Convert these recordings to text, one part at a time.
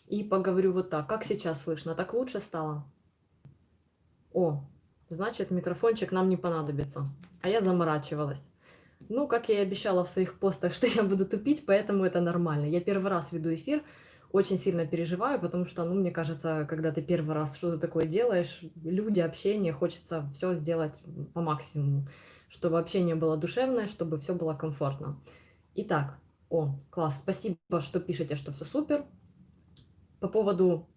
и поговорю вот так. Как сейчас слышно? Так лучше стало? О, значит, микрофончик нам не понадобится. А я заморачивалась. Ну, как я и обещала в своих постах, что я буду тупить, поэтому это нормально. Я первый раз веду эфир, очень сильно переживаю, потому что, ну, мне кажется, когда ты первый раз что-то такое делаешь, люди, общение, хочется все сделать по максимуму, чтобы общение было душевное, чтобы все было комфортно. Итак, о, класс, спасибо, что пишете, что все супер. По поводу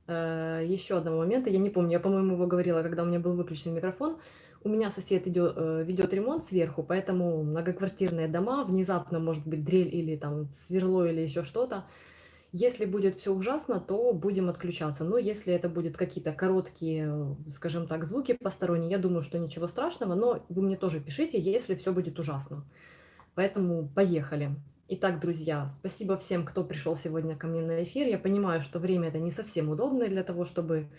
еще одного момента, я не помню, я, по-моему, его говорила, когда у меня был выключен микрофон. У меня сосед ведет ремонт сверху, поэтому многоквартирные дома, внезапно может быть дрель или там сверло или еще что-то. Если будет все ужасно, то будем отключаться. Но если это будут какие-то короткие, скажем так, звуки посторонние, я думаю, что ничего страшного, но вы мне тоже пишите, если все будет ужасно. Поэтому поехали. Итак, друзья, спасибо всем, кто пришел сегодня ко мне на эфир. Я понимаю, что время это не совсем удобное для того, чтобы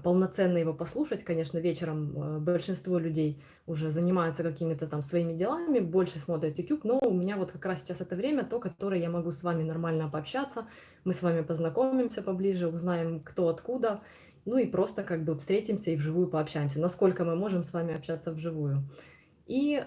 полноценно его послушать. Конечно, вечером большинство людей уже занимаются какими-то там своими делами, больше смотрят YouTube, но у меня вот как раз сейчас это время, то, которое я могу с вами нормально пообщаться. Мы с вами познакомимся поближе, узнаем, кто откуда, ну и просто как бы встретимся и вживую пообщаемся, насколько мы можем с вами общаться вживую. И,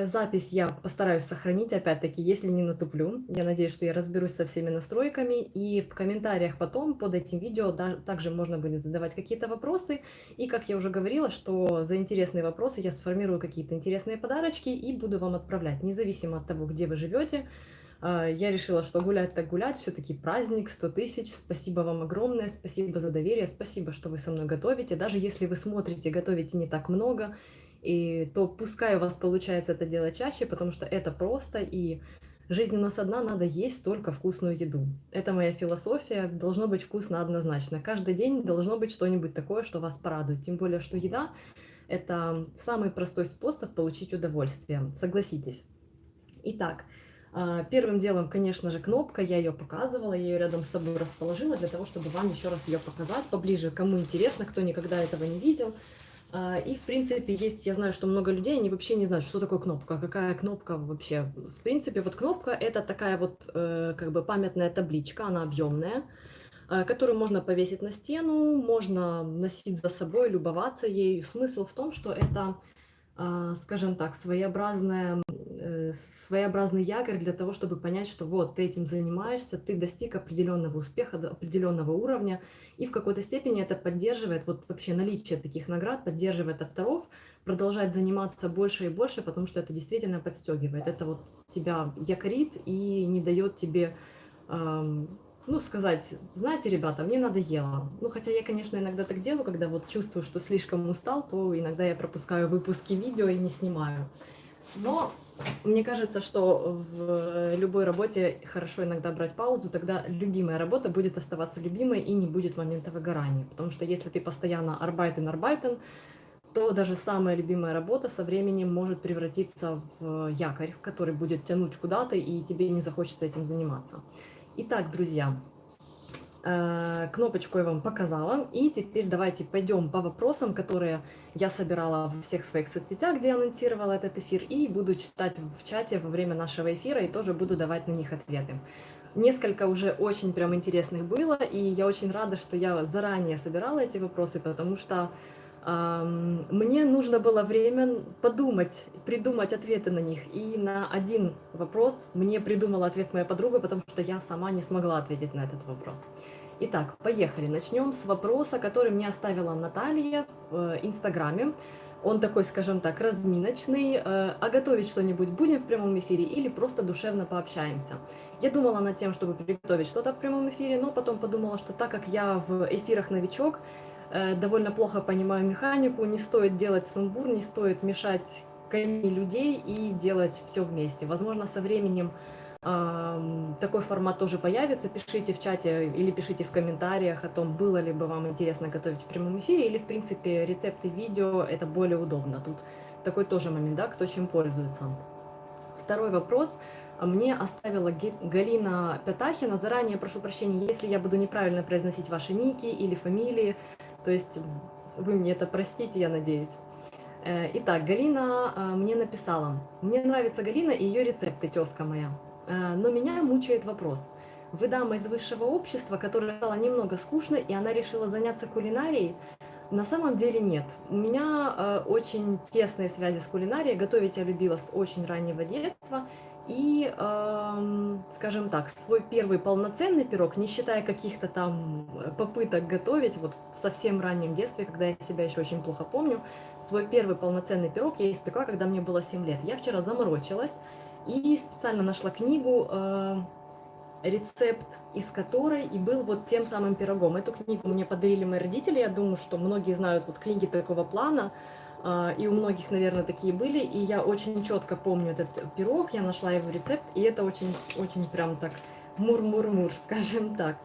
запись я постараюсь сохранить, опять-таки, если не натуплю. Я надеюсь, что я разберусь со всеми настройками. И в комментариях потом под этим видео также можно будет задавать какие-то вопросы. И, как я уже говорила, что за интересные вопросы я сформирую какие-то интересные подарочки и буду вам отправлять, независимо от того, где вы живете. Я решила, что гулять так гулять, все-таки праздник, 100 тысяч. Спасибо вам огромное, спасибо за доверие, спасибо, что вы со мной готовите. Даже если вы смотрите, готовите не так много, то пускай у вас получается это делать чаще, потому что это просто, и жизнь у нас одна, надо есть только вкусную еду. Это моя философия, должно быть вкусно однозначно. Каждый день должно быть что-нибудь такое, что вас порадует. Тем более, что еда– это самый простой способ получить удовольствие, согласитесь. Итак, первым делом, конечно же, кнопка, я ее показывала, я ее рядом с собой расположила для того, чтобы вам еще раз ее показать поближе, кому интересно, кто никогда этого не видел. И, в принципе, есть, я знаю, что много людей, они вообще не знают, что такое кнопка, какая кнопка вообще. В принципе, вот кнопка– это такая вот как бы памятная табличка, она объемная, которую можно повесить на стену, можно носить за собой, любоваться ею. Смысл в том, что это, скажем так, своеобразный якорь для того, чтобы понять, что вот ты этим занимаешься, ты достиг определенного успеха, определенного уровня, и в какой-то степени это поддерживает, вот вообще наличие таких наград поддерживает авторов продолжать заниматься больше и больше, потому что это действительно подстегивает, это вот тебя якорит и не дает тебе, ну, сказать, знаете, ребята, мне надоело. Ну, хотя я, конечно, иногда так делаю, когда вот чувствую, что слишком устал, то иногда я пропускаю выпуски видео и не снимаю. Но мне кажется, что в любой работе хорошо иногда брать паузу, тогда любимая работа будет оставаться любимой и не будет момента выгорания. Потому что если ты постоянно арбайтен, то даже самая любимая работа со временем может превратиться в якорь, который будет тянуть куда-то, и тебе не захочется этим заниматься. Итак, друзья, кнопочку я вам показала, и теперь давайте пойдем по вопросам, которые я собирала во всех своих соцсетях, где анонсировала этот эфир, и буду читать в чате во время нашего эфира, и тоже буду давать на них ответы. Несколько уже очень прям интересных было, и я очень рада, что я заранее собирала эти вопросы, потому что мне нужно было время подумать, придумать ответы на них. И на один вопрос мне придумала ответ моя подруга, потому что я сама не смогла ответить на этот вопрос. Итак, поехали. Начнем с вопроса, который мне оставила Наталья в Инстаграме. Он такой, скажем так, разминочный. А готовить что-нибудь будем в прямом эфире или просто душевно пообщаемся? Я думала над тем, чтобы приготовить что-то в прямом эфире, но потом подумала, что так как я в эфирах новичок, довольно плохо понимаю механику, не стоит делать сумбур, не стоит мешать коней людей и делать все вместе. Возможно, со временем такой формат тоже появится. Пишите в чате или пишите в комментариях о том, было ли бы вам интересно готовить в прямом эфире, или, в принципе, рецепты видео это более удобно. Тут такой тоже момент, да, кто чем пользуется. Второй вопрос мне оставила Галина Пятахина. Заранее прошу прощения, если я буду неправильно произносить ваши ники или фамилии. То есть вы мне это простите, я надеюсь. Итак, Галина мне написала. Мне нравится Галина и ее рецепты, тезка моя. Но меня мучает вопрос. вы дама из высшего общества, которая стала немного скучной, и она решила заняться кулинарией. На самом деле нет. У меня очень тесные связи с кулинарией. Готовить я любила с очень раннего детства. И, скажем так, свой первый полноценный пирог, не считая каких-то там попыток готовить, вот в совсем раннем детстве, когда я себя еще очень плохо помню, свой первый полноценный пирог я испекла, когда мне было 7 лет. Я вчера заморочилась и специально нашла книгу, рецепт из которой и был вот тем самым пирогом. Эту книгу мне подарили мои родители. Я думаю, что многие знают вот книги такого плана. И у многих, наверное, такие были. И я очень четко помню этот пирог. Я нашла его рецепт. И это очень, очень прям так мур-мур-мур, скажем так.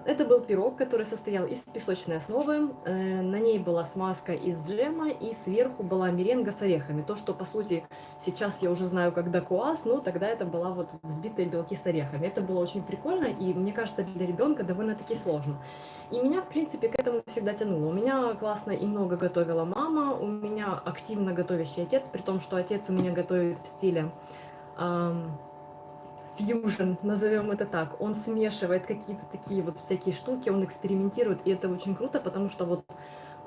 Это был пирог, который состоял из песочной основы, на ней была смазка из джема, и сверху была меренга с орехами. То, что, по сути, сейчас я уже знаю как дакуаз, но тогда это была вот взбитые белки с орехами. Это было очень прикольно, и, мне кажется, для ребенка довольно-таки сложно. И меня, в принципе, к этому всегда тянуло. У меня классно и много готовила мама, у меня активно готовящий отец, при том, что отец у меня готовит в стиле фьюжн, назовем это так. Он смешивает какие-то такие вот всякие штуки, он экспериментирует, и это очень круто, потому что вот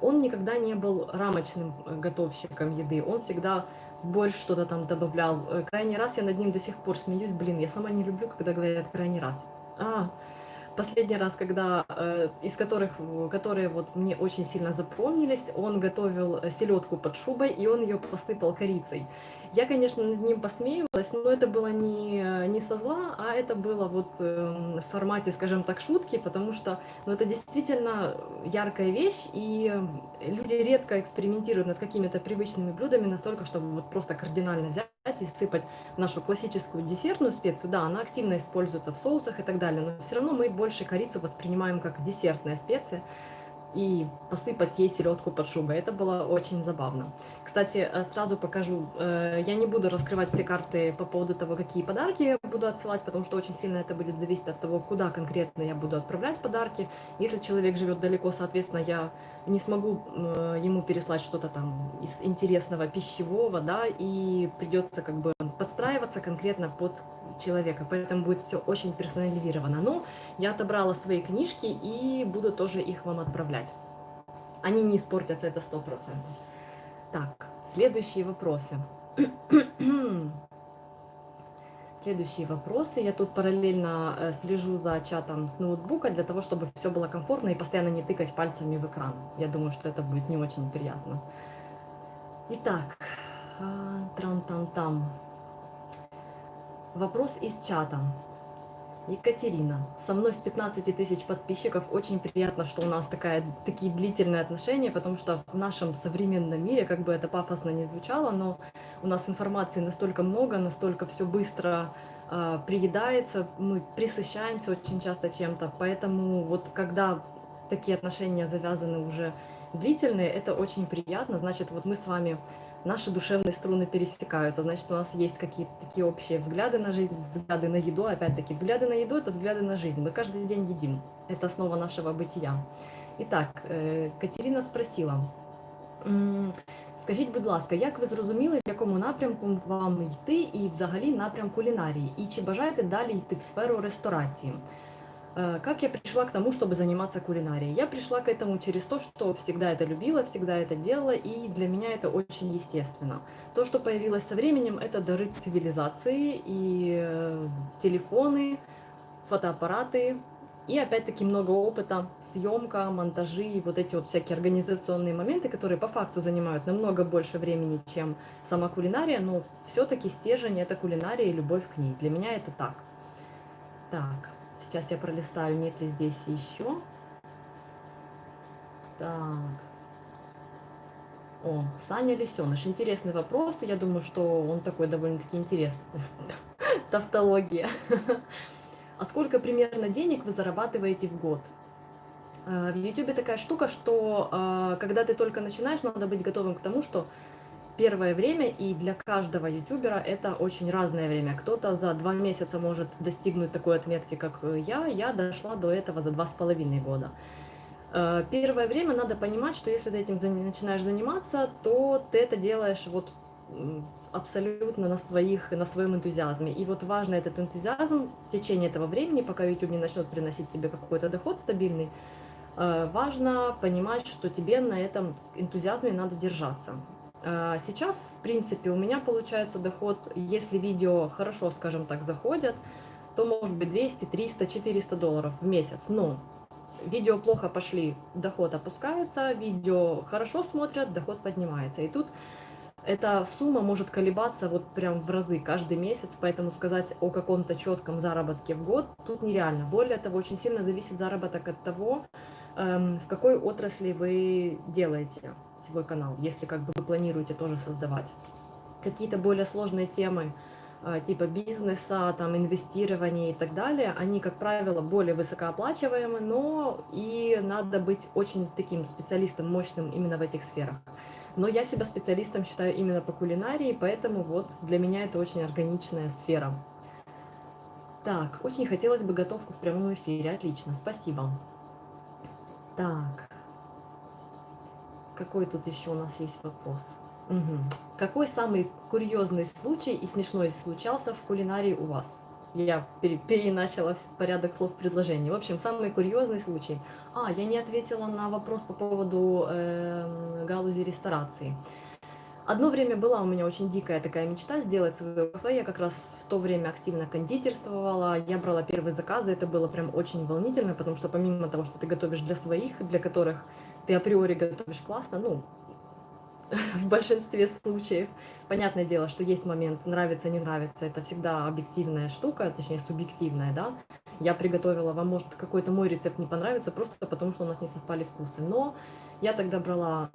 он никогда не был рамочным готовщиком еды, он всегда в борщ что-то там добавлял. Крайний раз я над ним до сих пор смеюсь, блин, я сама не люблю, когда говорят крайний раз. Последний раз, когда, из которых, которые вот мне очень сильно запомнились, он готовил селедку под шубой, и он ее посыпал корицей. Я, конечно, над ним посмеивалась, но это было не со зла, а это было вот в формате, скажем так, шутки, потому что ну, это действительно яркая вещь, и люди редко экспериментируют над какими-то привычными блюдами настолько, чтобы вот просто кардинально взять и сыпать нашу классическую десертную специю. Да, она активно используется в соусах и так далее, но все равно мы больше корицу воспринимаем как десертная специя, и посыпать ей селедку под шубой. Это было очень забавно. Кстати, сразу покажу, я не буду раскрывать все карты по поводу того, какие подарки я буду отсылать, потому что очень сильно это будет зависеть от того, куда конкретно я буду отправлять подарки. Если человек живет далеко, соответственно, я не смогу ему переслать что-то там из интересного пищевого, да, и придется как бы подстраиваться конкретно под человека, поэтому будет все очень персонализировано. Но я отобрала свои книжки и буду тоже их вам отправлять. Они не испортятся, это 100%. Так, следующие вопросы. Следующие вопросы. Я тут параллельно слежу за чатом с ноутбука для того, чтобы все было комфортно и постоянно не тыкать пальцами в экран. Я думаю, что это будет не очень приятно. Итак, трам-там-там. Вопрос из чата. Екатерина, со мной с 15 тысяч подписчиков. Очень приятно, что у нас такие длительные отношения, потому что в нашем современном мире, как бы это пафосно не звучало, но у нас информации настолько много, настолько все быстро приедается, мы присыщаемся очень часто чем-то, поэтому вот когда такие отношения завязаны уже длительные, это очень приятно, значит, вот мы с вами наши душевные струны пересекаются, значит, у нас есть какие-то такие общие взгляды на жизнь, взгляды на еду, опять-таки, взгляды на еду – это взгляды на жизнь, мы каждый день едим, это основа нашего бытия. Итак, Катерина спросила, скажіть, будь ласка, як ви зрозуміли, в якому напрямку вам йти і взагалі напрям кулінарії, і чи бажаєте далі йти в сферу ресторації? Как я пришла к тому, чтобы заниматься кулинарией? Я пришла к этому через то, что всегда это любила, всегда это делала, и для меня это очень естественно. То, что появилось со временем, это дары цивилизации и телефоны, фотоаппараты, и опять-таки много опыта, съемка, монтажи, вот эти вот всякие организационные моменты, которые по факту занимают намного больше времени, чем сама кулинария, но все-таки стержень – это кулинария и любовь к ней. Для меня это так. Так. Сейчас я пролистаю, нет ли здесь еще. Так. О, Саня Лисеныш. Интересный вопрос. Я думаю, что он такой довольно-таки интересный. Тавтология. А сколько примерно денег вы зарабатываете в год? В YouTube такая штука, что когда ты только начинаешь, надо быть готовым к тому, что первое время, и для каждого ютубера это очень разное время. Кто-то за 2 месяца может достигнуть такой отметки, как я дошла до этого за 2,5 года. Первое время надо понимать, что если ты этим начинаешь заниматься, то ты это делаешь вот абсолютно на своем энтузиазме. И вот важно этот энтузиазм в течение этого времени, пока YouTube не начнет приносить тебе какой-то доход стабильный, важно понимать, что тебе на этом энтузиазме надо держаться. Сейчас, в принципе, у меня получается доход, если видео хорошо, скажем так, заходят, то может быть 200, 300, 400 долларов в месяц. Но видео плохо пошли, доход опускается, видео хорошо смотрят, доход поднимается. И тут эта сумма может колебаться вот прям в разы каждый месяц, поэтому сказать о каком-то четком заработке в год тут нереально. Более того, очень сильно зависит заработок от того, в какой отрасли вы делаете свой канал, если как бы вы планируете тоже создавать. Какие-то более сложные темы, типа бизнеса, там, инвестирования и так далее, они, как правило, более высокооплачиваемы, но и надо быть очень таким специалистом мощным именно в этих сферах. Но я себя специалистом считаю именно по кулинарии, поэтому вот для меня это очень органичная сфера. Так, очень хотелось бы готовку в прямом эфире. Отлично, спасибо. Так, какой тут еще у нас есть вопрос? Угу. Какой самый курьезный случай и смешной случался в кулинарии у вас? Я переначала порядок слов предложений. В общем, самый курьезный случай. Я не ответила на вопрос по поводу галузи ресторации. Одно время была у меня очень дикая такая мечта сделать свое кафе. Я как раз в то время активно кондитерствовала. Я брала первые заказы. Это было прям очень волнительно, потому что помимо того, что ты готовишь для своих, для которых ты априори готовишь классно, ну, в большинстве случаев. Понятное дело, что есть момент нравится, не нравится. Это всегда объективная штука, точнее субъективная, да. Я приготовила, вам может какой-то мой рецепт не понравится, просто потому что у нас не совпали вкусы. Но я тогда брала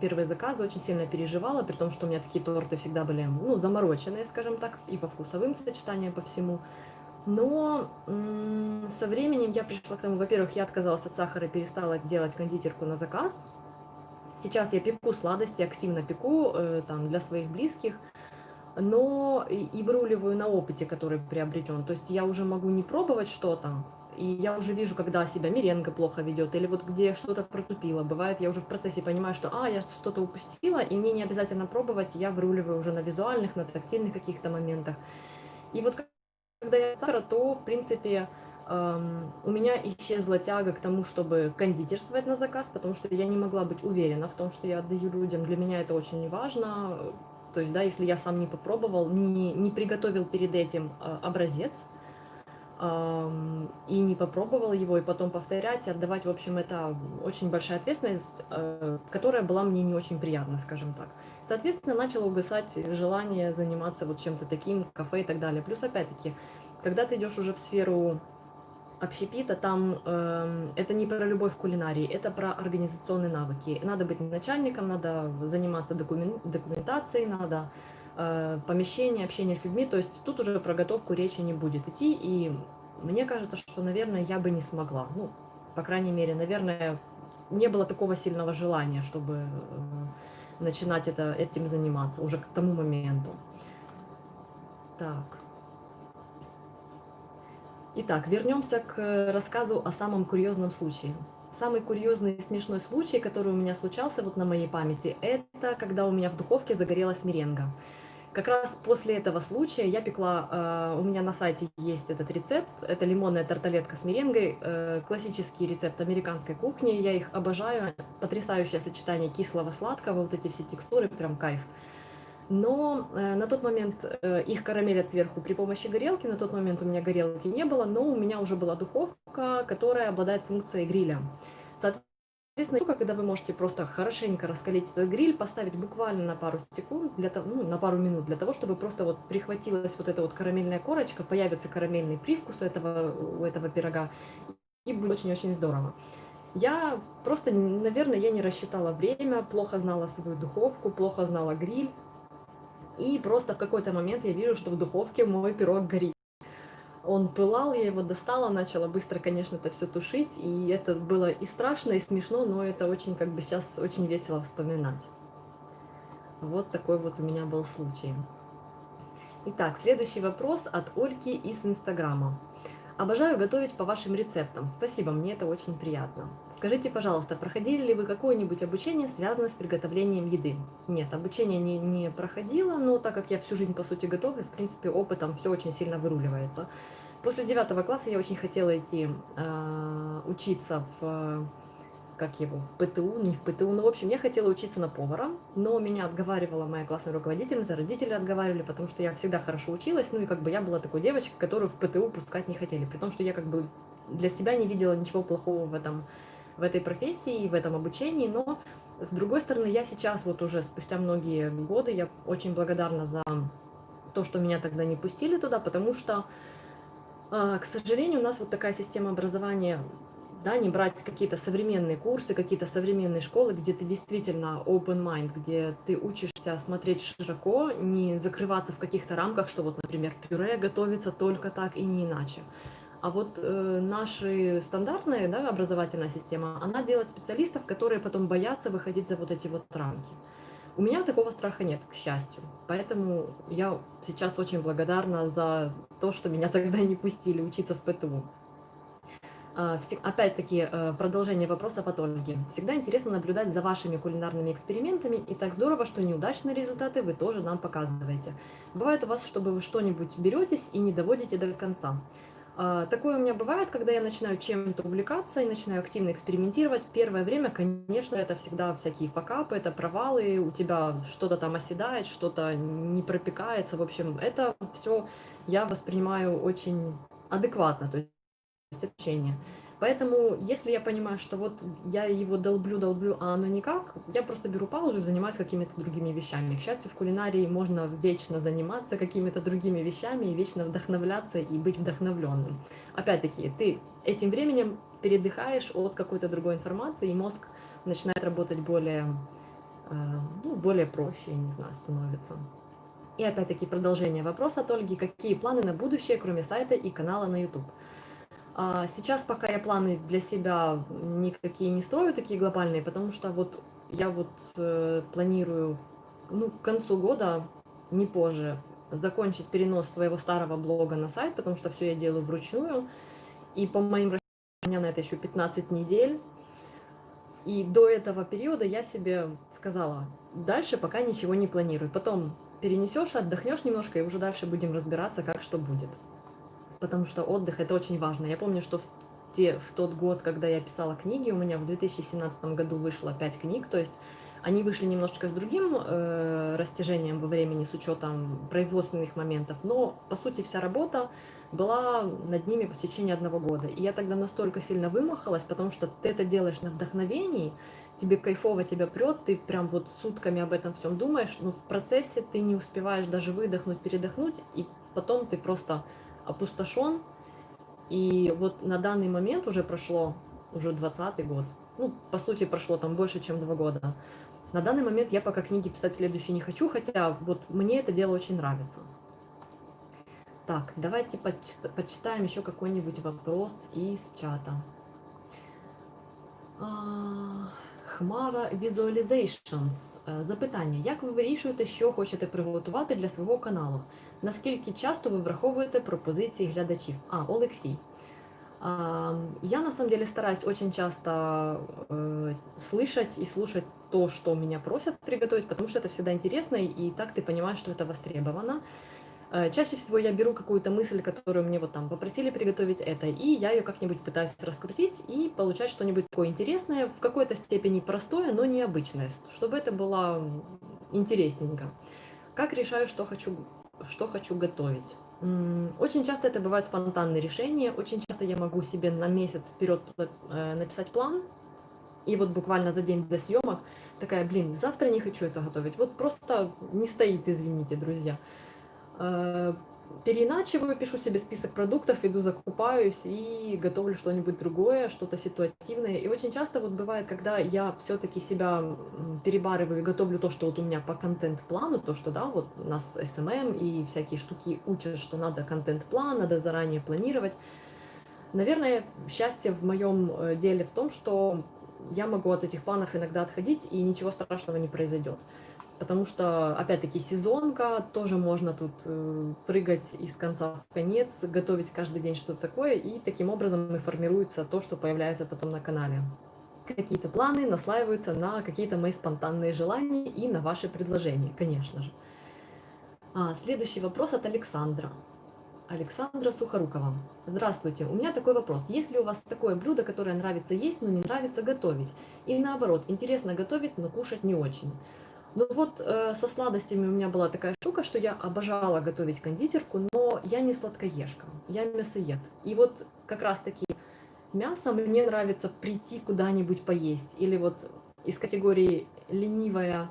первые заказы, очень сильно переживала, при том, что у меня такие торты всегда были, ну, замороченные, скажем так, и по вкусовым сочетаниям, по всему. Но со временем я пришла к тому, во-первых, я отказалась от сахара и перестала делать кондитерку на заказ. Сейчас я пеку сладости, активно пеку там, для своих близких, но и выруливаю на опыте, который приобретен. То есть я уже могу не пробовать что-то, и я уже вижу, когда себя меренга плохо ведет, или вот где что-то протупило. Бывает, я уже в процессе понимаю, что я что-то упустила, и мне не обязательно пробовать, я выруливаю уже на визуальных, на тактильных каких-то моментах. И вот когда я сахара, то, в принципе, у меня исчезла тяга к тому, чтобы кондитерствовать на заказ, потому что я не могла быть уверена в том, что я отдаю людям. Для меня это очень важно. То есть, да, если я сам не попробовал, не приготовил перед этим образец, и не попробовал его, и потом повторять, и отдавать, в общем, это очень большая ответственность, которая была мне не очень приятна, скажем так. Соответственно, начало угасать желание заниматься вот чем-то таким, кафе и так далее. Плюс, опять-таки, когда ты идешь уже в сферу общепита, там это не про любовь к кулинарии, это про организационные навыки. Надо быть начальником, надо заниматься документацией, надо помещение, общение с людьми, то есть тут уже про готовку речи не будет идти, и мне кажется, что, наверное, я бы не смогла. Ну, по крайней мере, наверное, не было такого сильного желания, чтобы начинать этим заниматься уже к тому моменту. Так. Итак, вернемся к рассказу о самом курьезном случае. Самый курьезный и смешной случай, который у меня случался вот на моей памяти, это когда у меня в духовке загорелась меренга. Как раз после этого случая я пекла, у меня на сайте есть этот рецепт, это лимонная тарталетка с меренгой, классический рецепт американской кухни, я их обожаю, потрясающее сочетание кислого-сладкого, вот эти все текстуры, прям кайф. Но на тот момент их карамелят сверху при помощи горелки, на тот момент у меня горелки не было, но у меня уже была духовка, которая обладает функцией гриля. Соответственно, когда вы можете просто хорошенько раскалить этот гриль, поставить буквально на пару секунд, на пару минут, для того, чтобы просто вот прихватилась вот эта вот карамельная корочка, появится карамельный привкус у этого пирога, и будет очень-очень здорово. Я просто, наверное, я не рассчитала время, плохо знала свою духовку, плохо знала гриль, и просто в какой-то момент я вижу, что в духовке мой пирог горит. Он пылал, я его достала, начала быстро, конечно, это все тушить, и это было и страшно, и смешно, но это очень, как бы сейчас очень весело вспоминать. Вот такой вот у меня был случай. Итак, следующий вопрос от Ольги из Инстаграма. Обожаю готовить по вашим рецептам. Спасибо, мне это очень приятно. Скажите, пожалуйста, проходили ли вы какое-нибудь обучение, связанное с приготовлением еды? Нет, обучение не проходила, но так как я всю жизнь, по сути, готовлю, в принципе, опытом все очень сильно выруливается. После 9 класса я очень хотела идти учиться как его, в ПТУ, не в ПТУ, ну, в общем, я хотела учиться на повара, но меня отговаривала моя классная руководительница, родители отговаривали, потому что я всегда хорошо училась, ну, и как бы я была такой девочкой, которую в ПТУ пускать не хотели, при том, что я как бы для себя не видела ничего плохого в этой профессии, в этом обучении, но, с другой стороны, я сейчас вот уже спустя многие годы, я очень благодарна за то, что меня тогда не пустили туда, потому что, к сожалению, у нас вот такая система образования, да, не брать какие-то современные курсы, какие-то современные школы, где ты действительно open mind, где ты учишься смотреть широко, не закрываться в каких-то рамках, что вот, например, пюре готовится только так и не иначе. А вот наша стандартная, да, образовательная система, она делает специалистов, которые потом боятся выходить за вот эти вот рамки. У меня такого страха нет, к счастью. Поэтому я сейчас очень благодарна за то, что меня тогда не пустили учиться в ПТУ. Опять-таки, продолжение вопросов от Ольги. Всегда интересно наблюдать за вашими кулинарными экспериментами, и так здорово, что неудачные результаты вы тоже нам показываете. Бывает у вас, чтобы вы что-нибудь беретесь и не доводите до конца. Такое у меня бывает, когда я начинаю чем-то увлекаться и начинаю активно экспериментировать. Первое время, конечно, это всегда всякие факапы, это провалы, у тебя что-то там оседает, что-то не пропекается. В общем, это все я воспринимаю очень адекватно. То есть обучения. Поэтому, если я понимаю, что вот я его долблю, а оно никак, я просто беру паузу и занимаюсь какими-то другими вещами. К счастью, в кулинарии можно вечно заниматься какими-то другими вещами и вечно вдохновляться и быть вдохновленным. Опять-таки, ты этим временем передыхаешь от какой-то другой информации, и мозг начинает работать более проще, я не знаю, становится. И опять-таки продолжение вопроса от Ольги. Какие планы на будущее, кроме сайта и канала на YouTube? Сейчас пока я планы для себя никакие не строю, такие глобальные, потому что вот я вот планирую, ну, к концу года, не позже, закончить перенос своего старого блога на сайт, потому что все я делаю вручную, и по моим расчетам у меня на это еще 15 недель, и до этого периода я себе сказала, дальше пока ничего не планирую, потом перенесешь, отдохнешь немножко, и уже дальше будем разбираться, как что будет. Потому что отдых это очень важно. Я помню, что в тот год, когда я писала книги, у меня в 2017 году вышло 5 книг, то есть они вышли немножечко с другим растяжением во времени, с учетом производственных моментов, но по сути вся работа была над ними в течение 1 года. И я тогда настолько сильно вымахалась, потому что ты это делаешь на вдохновении, тебе кайфово, тебя прет, ты прям вот сутками об этом всем думаешь, но в процессе ты не успеваешь даже выдохнуть, передохнуть, и потом ты просто опустошен. И вот на данный момент уже прошло уже 20-й год. Ну, по сути, прошло там больше, чем 2 года. На данный момент я пока книги писать следующие не хочу, хотя вот мне это дело очень нравится. Так, давайте почитаем еще какой-нибудь вопрос из чата. Хмара Visualizations. Запитання. Як ви вирішуєте, що хочете приготувати для свого каналу? Наскільки часто ви враховуєте пропозиції глядачів? Олексій. Я на самом деле стараюсь очень часто слышать и слушать то, что меня просят приготовить, потому что это всегда интересно, и так ты понимаешь, что это востребовано. Чаще всего я беру какую-то мысль, которую мне вот там попросили приготовить это, и я ее как-нибудь пытаюсь раскрутить и получать что-нибудь такое интересное, в какой-то степени простое, но необычное, чтобы это было интересненько. Как решаю, что хочу готовить? Очень часто это бывают спонтанные решения, очень часто я могу себе на месяц вперед написать план, и вот буквально за день до съемок такая, завтра не хочу это готовить, вот просто не стоит, извините, друзья. Переиначиваю, пишу себе список продуктов, иду закупаюсь и готовлю что-нибудь другое, что-то ситуативное. И очень часто вот бывает, когда я все-таки себя перебарываю и готовлю то, что вот у меня по контент-плану, то, что, да, вот у нас СММ и всякие штуки учат, что надо контент-план, надо заранее планировать. Наверное, счастье в моем деле в том, что я могу от этих планов иногда отходить, и ничего страшного не произойдет. Потому что, опять-таки, сезонка, тоже можно тут прыгать из конца в конец, готовить каждый день что-то такое, и таким образом и формируется то, что появляется потом на канале. Какие-то планы наслаиваются на какие-то мои спонтанные желания и на ваши предложения, конечно же. Следующий вопрос от Александра. Александра Сухорукова. Здравствуйте, у меня такой вопрос. Есть ли у вас такое блюдо, которое нравится есть, но не нравится готовить? И наоборот, интересно готовить, но кушать не очень? Ну вот со сладостями у меня была такая штука, что я обожала готовить кондитерку, но я не сладкоежка, я мясоед. И вот как раз таки мясо мне нравится прийти куда-нибудь поесть. Или вот из категории ленивая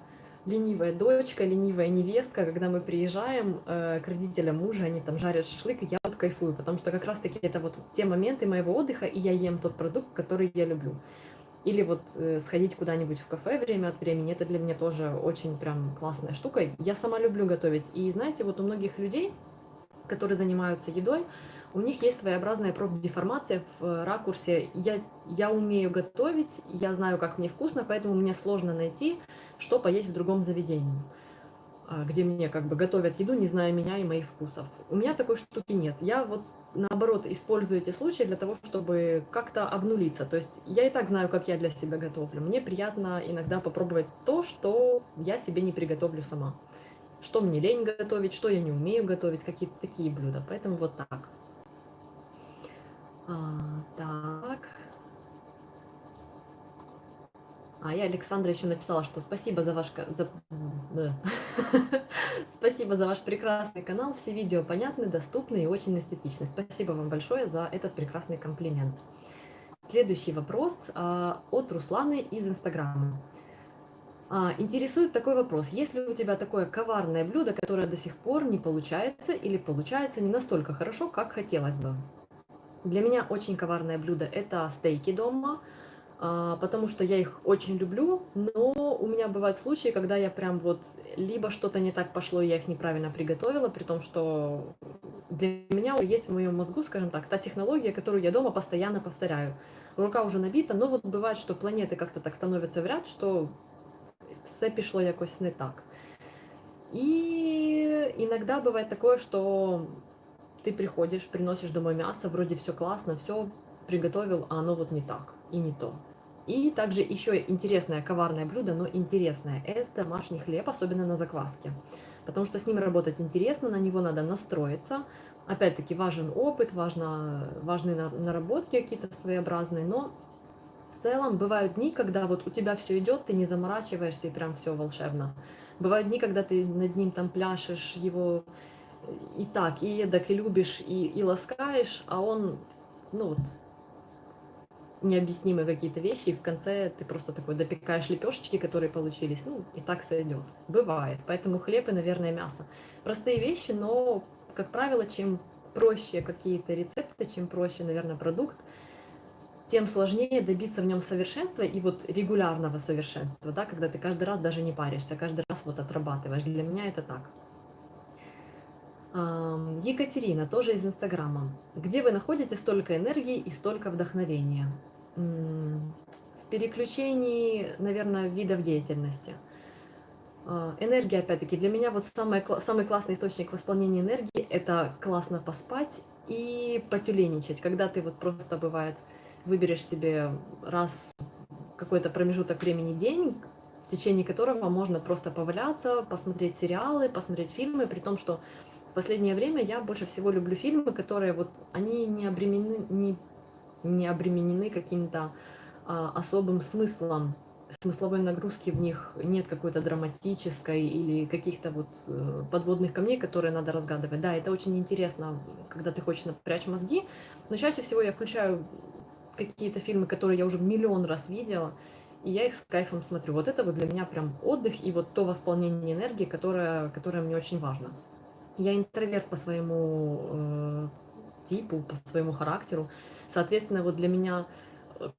дочка, ленивая невестка, когда мы приезжаем к родителям мужа, они там жарят шашлык, и я вот кайфую, потому что как раз-таки это вот те моменты моего отдыха, и я ем тот продукт, который я люблю. Или вот сходить куда-нибудь в кафе время от времени, это для меня тоже очень прям классная штука. Я сама люблю готовить. И знаете, вот у многих людей, которые занимаются едой, у них есть своеобразная профдеформация в ракурсе «я умею готовить, я знаю, как мне вкусно, поэтому мне сложно найти, что поесть в другом заведении, где мне как бы готовят еду, не зная меня и моих вкусов». У меня такой штуки нет. Я вот наоборот использую эти случаи для того, чтобы как-то обнулиться. То есть я и так знаю, как я для себя готовлю. Мне приятно иногда попробовать то, что я себе не приготовлю сама. Что мне лень готовить, что я не умею готовить, какие-то такие блюда. Поэтому вот так. Так. Я Александра еще написала, что спасибо за ваш... Спасибо за ваш прекрасный канал. Все видео понятны, доступны и очень эстетичны. Спасибо вам большое за этот прекрасный комплимент. Следующий вопрос от Русланы из Инстаграма. Интересует такой вопрос. Есть ли у тебя такое коварное блюдо, которое до сих пор не получается или получается не настолько хорошо, как хотелось бы? Для меня очень коварное блюдо – это стейки дома, потому что я их очень люблю, но у меня бывают случаи, когда я прям вот либо что-то не так пошло, и я их неправильно приготовила, при том, что для меня уже есть в моем мозгу, скажем так, та технология, которую я дома постоянно повторяю. Рука уже набита, но вот бывает, что планеты как-то так становятся в ряд, что все пішло якось не так. И иногда бывает такое, что ты приходишь, приносишь домой мясо, вроде все классно, все приготовил, а оно вот не так и не то. И также еще интересное коварное блюдо, но интересное, это домашний хлеб, особенно на закваске. Потому что с ним работать интересно, на него надо настроиться. Опять-таки важен опыт, важны наработки какие-то своеобразные, но в целом бывают дни, когда вот у тебя все идет, ты не заморачиваешься и прям все волшебно. Бывают дни, когда ты над ним там пляшешь, его и так, и эдак, и любишь, и ласкаешь, а он, ну вот, необъяснимые какие-то вещи, и в конце ты просто такой допекаешь лепешечки, которые получились, ну, и так сойдет. Бывает. Поэтому хлеб и, наверное, мясо. Простые вещи, но, как правило, чем проще какие-то рецепты, чем проще, наверное, продукт, тем сложнее добиться в нем совершенства и вот регулярного совершенства, да, когда ты каждый раз даже не паришься, каждый раз вот отрабатываешь. Для меня это так. Екатерина, тоже из Инстаграма. Где вы находите столько энергии и столько вдохновения? В переключении, наверное, видов деятельности. Энергия, опять-таки, для меня вот самый классный источник восполнения энергии – это классно поспать и потюленичать. Когда ты вот просто, бывает, выберешь себе раз какой-то промежуток времени день, в течение которого можно просто поваляться, посмотреть сериалы, посмотреть фильмы, при том, что в последнее время я больше всего люблю фильмы, которые вот, они не обременены каким-то особым смыслом, смысловой нагрузки в них нет какой-то драматической или каких-то вот подводных камней, которые надо разгадывать. Да, это очень интересно, когда ты хочешь напрячь мозги, но чаще всего я включаю какие-то фильмы, которые я уже миллион раз видела, и я их с кайфом смотрю. Вот это вот для меня прям отдых и вот то восполнение энергии, которое мне очень важно. Я интроверт по своему типу, по своему характеру. Соответственно, вот для меня,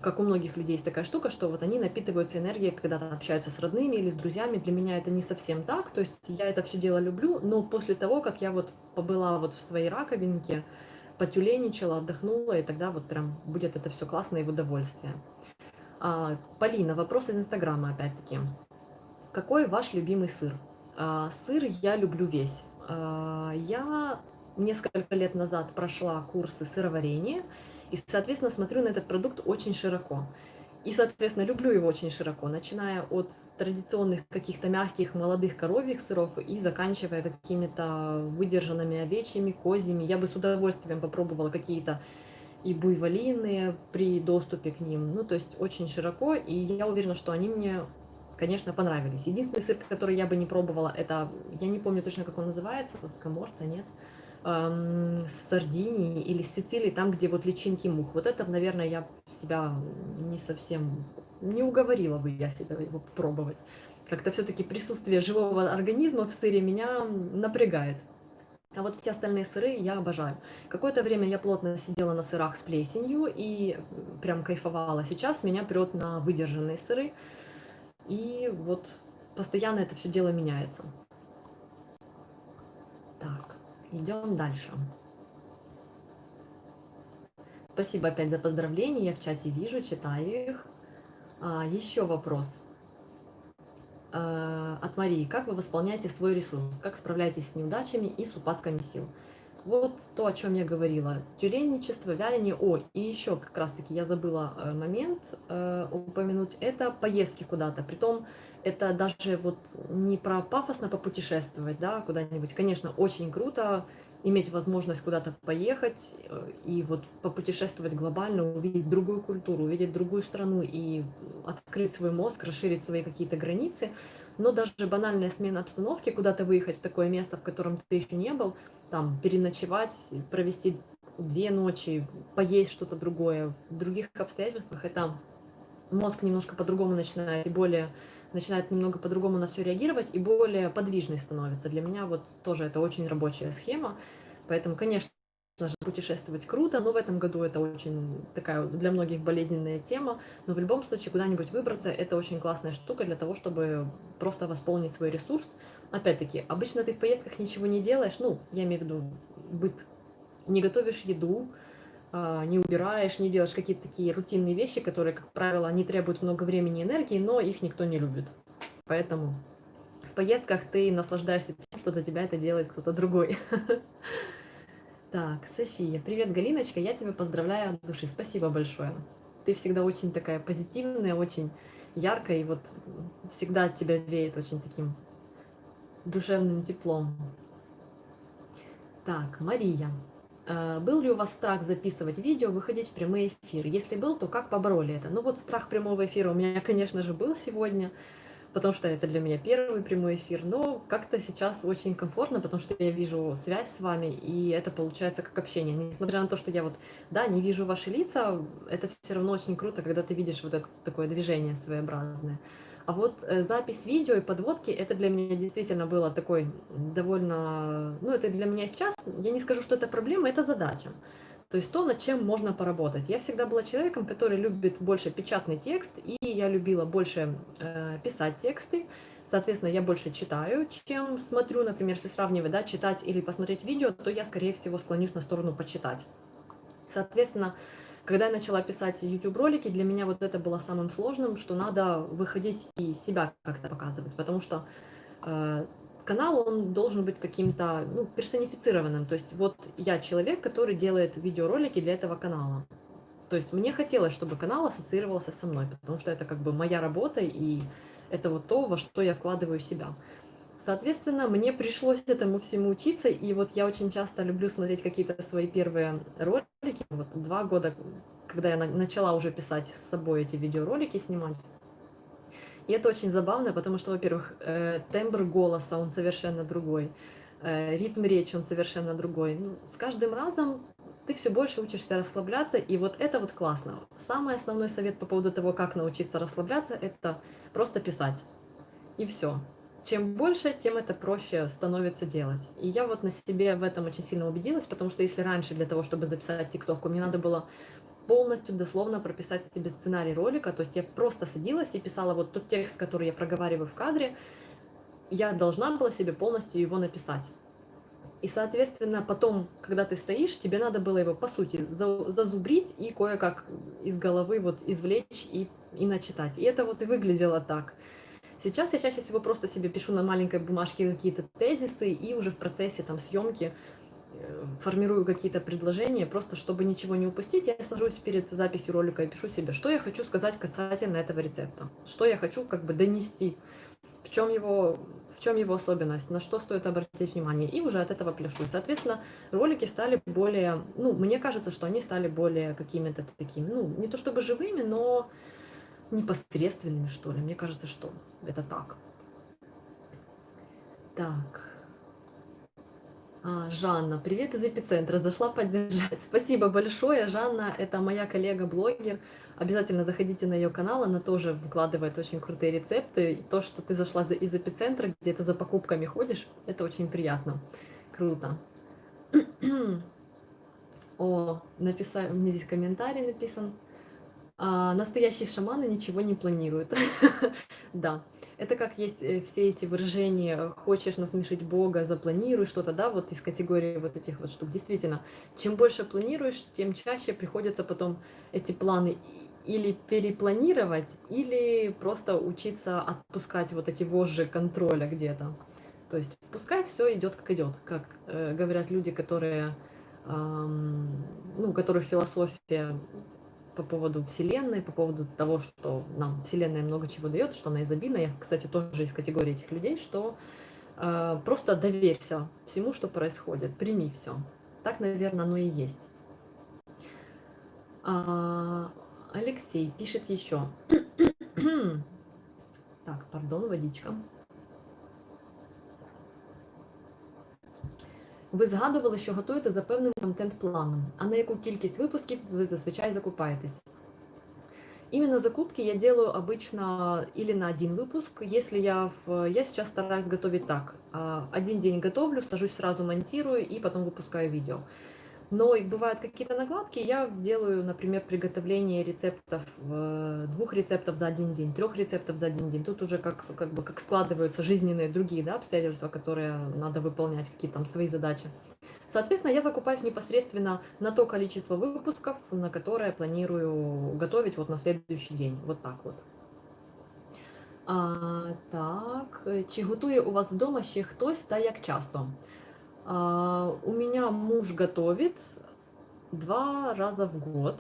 как у многих людей, есть такая штука, что вот они напитываются энергией, когда общаются с родными или с друзьями. Для меня это не совсем так. То есть я это все дело люблю, но после того, как я вот побыла вот в своей раковинке, потюленичала, отдохнула, и тогда вот прям будет это все классно и в удовольствие. Полина, вопрос из Инстаграма опять-таки. Какой ваш любимый сыр? Сыр я люблю весь. Я несколько лет назад прошла курсы сыроварения и, соответственно, смотрю на этот продукт очень широко. И, соответственно, люблю его очень широко, начиная от традиционных каких-то мягких молодых коровьих сыров и заканчивая какими-то выдержанными овечьими, козьими. Я бы с удовольствием попробовала какие-то и буйволиные при доступе к ним. Ну, то есть очень широко, и я уверена, что они мне, конечно, понравились. Единственный сыр, который я бы не пробовала, это, я не помню точно, как он называется, скоморца, нет? С Сардинии или с Сицилии, там, где вот личинки мух. Вот это, наверное, я себя не совсем, не уговорила бы я себя его попробовать. Как-то все-таки присутствие живого организма в сыре меня напрягает. А вот все остальные сыры я обожаю. Какое-то время я плотно сидела на сырах с плесенью и прям кайфовала. Сейчас меня прет на выдержанные сыры. И вот постоянно это все дело меняется. Так, идем дальше. Спасибо опять за поздравления. Я в чате вижу, читаю их. Еще вопрос от Марии. Как вы восполняете свой ресурс? Как справляетесь с неудачами и с упадками сил? Вот то, о чем я говорила. Тюленничество, вяление. О, и еще как раз-таки я забыла момент упомянуть. Это поездки куда-то. Притом это даже вот не про пафосно попутешествовать, да, куда-нибудь. Конечно, очень круто иметь возможность куда-то поехать и вот попутешествовать глобально, увидеть другую культуру, увидеть другую страну и открыть свой мозг, расширить свои какие-то границы. Но даже банальная смена обстановки, куда-то выехать в такое место, в котором ты еще не был, там переночевать, провести 2 ночи, поесть что-то другое в других обстоятельствах, это мозг немножко по-другому начинает и более начинает немного по-другому на все реагировать и более подвижный становится. Для меня вот тоже это очень рабочая схема, поэтому, конечно же, путешествовать круто, но в этом году это очень такая для многих болезненная тема, но в любом случае куда-нибудь выбраться — это очень классная штука для того, чтобы просто восполнить свой ресурс. Опять-таки, обычно ты в поездках ничего не делаешь, ну, я имею в виду быт, не готовишь еду, не убираешь, не делаешь какие-то такие рутинные вещи, которые, как правило, не требуют много времени и энергии, но их никто не любит. Поэтому в поездках ты наслаждаешься тем, что за тебя это делает кто-то другой. Так, София. Привет, Галиночка, я тебя поздравляю от души. Спасибо большое. Ты всегда очень такая позитивная, очень яркая, и вот всегда от тебя веет очень таким душевным теплом. Так, Мария. Был ли у вас страх записывать видео, выходить в прямой эфир? Если был, то как побороли это? Ну вот страх прямого эфира у меня, конечно же, был сегодня, потому что это для меня первый прямой эфир, но как-то сейчас очень комфортно, потому что я вижу связь с вами, и это получается как общение. Несмотря на то, что я вот, да, не вижу ваши лица, это все равно очень круто, когда ты видишь вот это, такое движение своеобразное. А вот запись видео и подводки, это для меня действительно было такой довольно... Ну, это для меня сейчас, я не скажу, что это проблема, это задача. То есть то, над чем можно поработать. Я всегда была человеком, который любит больше печатный текст, и я любила больше писать тексты. Соответственно, я больше читаю, чем смотрю. Например, если сравнивать, да, читать или посмотреть видео, то я, скорее всего, склонюсь на сторону почитать. Соответственно, когда я начала писать YouTube-ролики, для меня вот это было самым сложным, что надо выходить и себя как-то показывать, потому что канал, он должен быть каким-то, ну, персонифицированным. То есть вот я человек, который делает видеоролики для этого канала. То есть мне хотелось, чтобы канал ассоциировался со мной, потому что это как бы моя работа, и это вот то, во что я вкладываю себя. Соответственно, мне пришлось этому всему учиться, и вот я очень часто люблю смотреть какие-то свои первые ролики. Вот 2 года, когда я начала уже писать с собой эти видеоролики, снимать. И это очень забавно, потому что, во-первых, тембр голоса, он совершенно другой, ритм речи, он совершенно другой. Ну, с каждым разом ты все больше учишься расслабляться, и вот это вот классно. Самый основной совет по поводу того, как научиться расслабляться, это просто писать. И все. Чем больше, тем это проще становится делать. И я вот на себе в этом очень сильно убедилась, потому что если раньше для того, чтобы записать текстовку, мне надо было полностью дословно прописать себе сценарий ролика, то есть я просто садилась и писала вот тот текст, который я проговариваю в кадре, я должна была себе полностью его написать. И, соответственно, потом, когда ты стоишь, тебе надо было его, по сути, зазубрить и кое-как из головы вот извлечь и начитать. И это вот и выглядело так. Сейчас я чаще всего просто себе пишу на маленькой бумажке какие-то тезисы и уже в процессе там съемки формирую какие-то предложения, просто чтобы ничего не упустить, я сажусь перед записью ролика и пишу себе, что я хочу сказать касательно этого рецепта, что я хочу как бы донести, в чем его особенность, на что стоит обратить внимание, и уже от этого пляшу. Соответственно, ролики стали более, ну, мне кажется, что они стали более какими-то такими, ну, не то чтобы живыми, но непосредственными, что ли. Мне кажется, что это так. Так. Жанна, привет из эпицентра, зашла поддержать. Спасибо большое, Жанна, это моя коллега-блогер. Обязательно заходите на ее канал, она тоже выкладывает очень крутые рецепты. И то, что ты зашла из эпицентра, где ты за покупками ходишь, это очень приятно. Круто. О, написали, мне здесь комментарий написан. Настоящие шаманы ничего не планируют. Да, это как есть все эти выражения «хочешь насмешить Бога, запланируй что-то», да, вот из категории вот этих вот штук. Действительно, чем больше планируешь, тем чаще приходится потом эти планы или перепланировать, или просто учиться отпускать вот эти вожжи контроля где-то. То есть пускай все идет как идет, как говорят люди, которые, ну, у которых философия по поводу Вселенной, по поводу того, что нам Вселенная много чего дает, что она изобильна. Я, кстати, тоже из категории этих людей, что просто доверься всему, что происходит, прими все. Так, наверное, оно и есть. Алексей пишет еще. Так, пардон, водичка. Ви згадували, що готуєте за певним контент-планом. А на яку кількість випусків ви зазвичай закупаєтесь? Именно закупки я делаю обычно или на один выпуск, если я сейчас стараюсь готовить так. Один день готовлю, сажусь сразу монтирую и потом выпускаю видео. Но бывают какие-то накладки, я делаю, например, приготовление рецептов, 2 рецептов за один день, 3 рецептов за один день. Тут уже как складываются жизненные другие, да, обстоятельства, которые надо выполнять, какие-то там свои задачи. Соответственно, я закупаюсь непосредственно на то количество выпусков, на которое планирую готовить вот на следующий день. Вот так вот. Так, чи готує у вас вдома ще хтось та як часто? У меня муж готовит 2 раза в год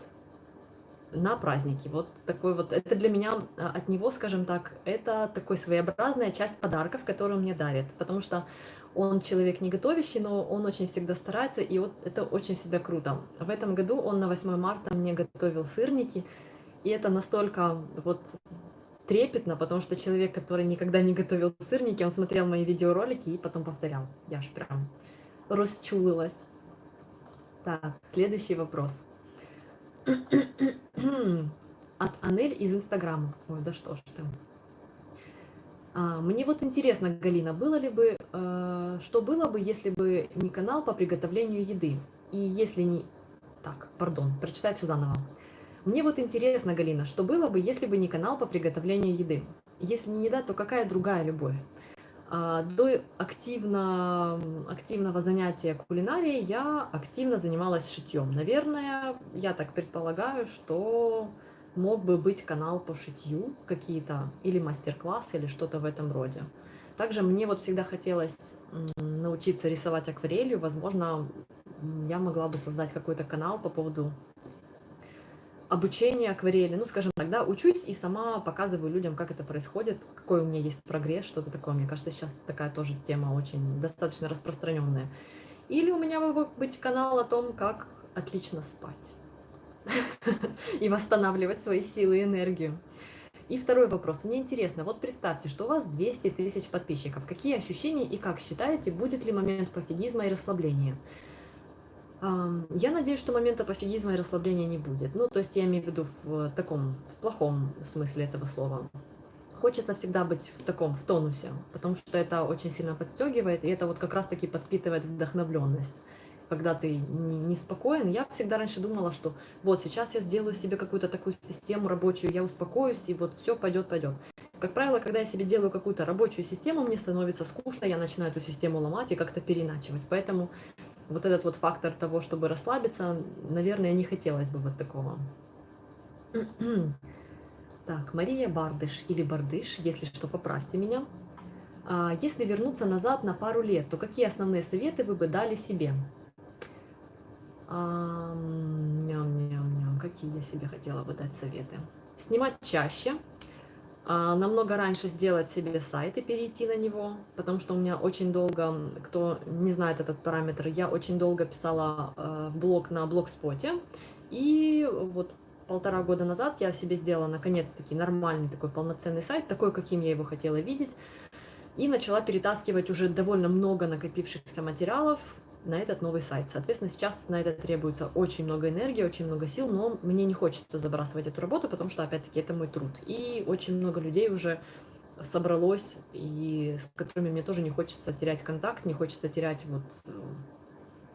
на праздники. Вот такой вот, это для меня от него, скажем так, это такой своеобразная часть подарков, которую он мне дарит. Потому что он человек не готовящий, но он очень всегда старается, и вот это очень всегда круто. В этом году он на 8 марта мне готовил сырники, и это настолько вот трепетно, потому что человек, который никогда не готовил сырники, он смотрел мои видеоролики и потом повторял. Я ж прям расчулилась. Так, следующий вопрос. От Анель из Инстаграма. Ой, да что ж там. Мне вот интересно, Галина, что было бы, если бы не канал по приготовлению еды? И если не... Так, пардон, прочитаю все заново. Мне вот интересно, Галина, что было бы, если бы не канал по приготовлению еды? Если не еда, то какая другая любовь? До активного занятия кулинарией я активно занималась шитьем. Наверное, я так предполагаю, что мог бы быть канал по шитью какие-то, или мастер-класс, или что-то в этом роде. Также мне вот всегда хотелось научиться рисовать акварелью. Возможно, я могла бы создать какой-то канал по поводу обучения акварели. Ну, скажем так, да, учусь и сама показываю людям, как это происходит, какой у меня есть прогресс, что-то такое. Мне кажется, сейчас такая тоже тема очень достаточно распространенная. Или у меня мог быть канал о том, как отлично спать и восстанавливать свои силы и энергию. И второй вопрос. Мне интересно, вот представьте, что у вас 200 тысяч подписчиков. Какие ощущения и как считаете, будет ли момент пофигизма и расслабления? Я надеюсь, что момента пофигизма и расслабления не будет. Ну, то есть я имею в виду в плохом смысле этого слова. Хочется всегда быть в тонусе, потому что это очень сильно подстегивает, и это вот как раз-таки подпитывает вдохновленность. Когда ты не спокоен, я всегда раньше думала, что вот сейчас я сделаю себе какую-то такую систему рабочую, я успокоюсь, и вот все пойдет. Как правило, когда я себе делаю какую-то рабочую систему, мне становится скучно, я начинаю эту систему ломать и как-то переначивать. Поэтому вот этот вот фактор того, чтобы расслабиться, наверное, не хотелось бы вот такого. Так, Мария Бардыш или Бардыш, если что, поправьте меня. Если вернуться назад на пару лет, то какие основные советы вы бы дали себе? Ням-ням-ням. Какие я себе хотела бы дать советы? Снимать чаще, намного раньше сделать себе сайт и перейти на него, потому что у меня очень долго, кто не знает этот параметр, я очень долго писала в блог на блогспоте, и вот 1,5 года назад я себе сделала наконец-таки нормальный такой полноценный сайт, такой, каким я его хотела видеть, и начала перетаскивать уже довольно много накопившихся материалов на этот новый сайт. Соответственно, сейчас на это требуется очень много энергии, очень много сил, но мне не хочется забрасывать эту работу, потому что, опять-таки, это мой труд. И очень много людей уже собралось, и с которыми мне тоже не хочется терять контакт, не хочется терять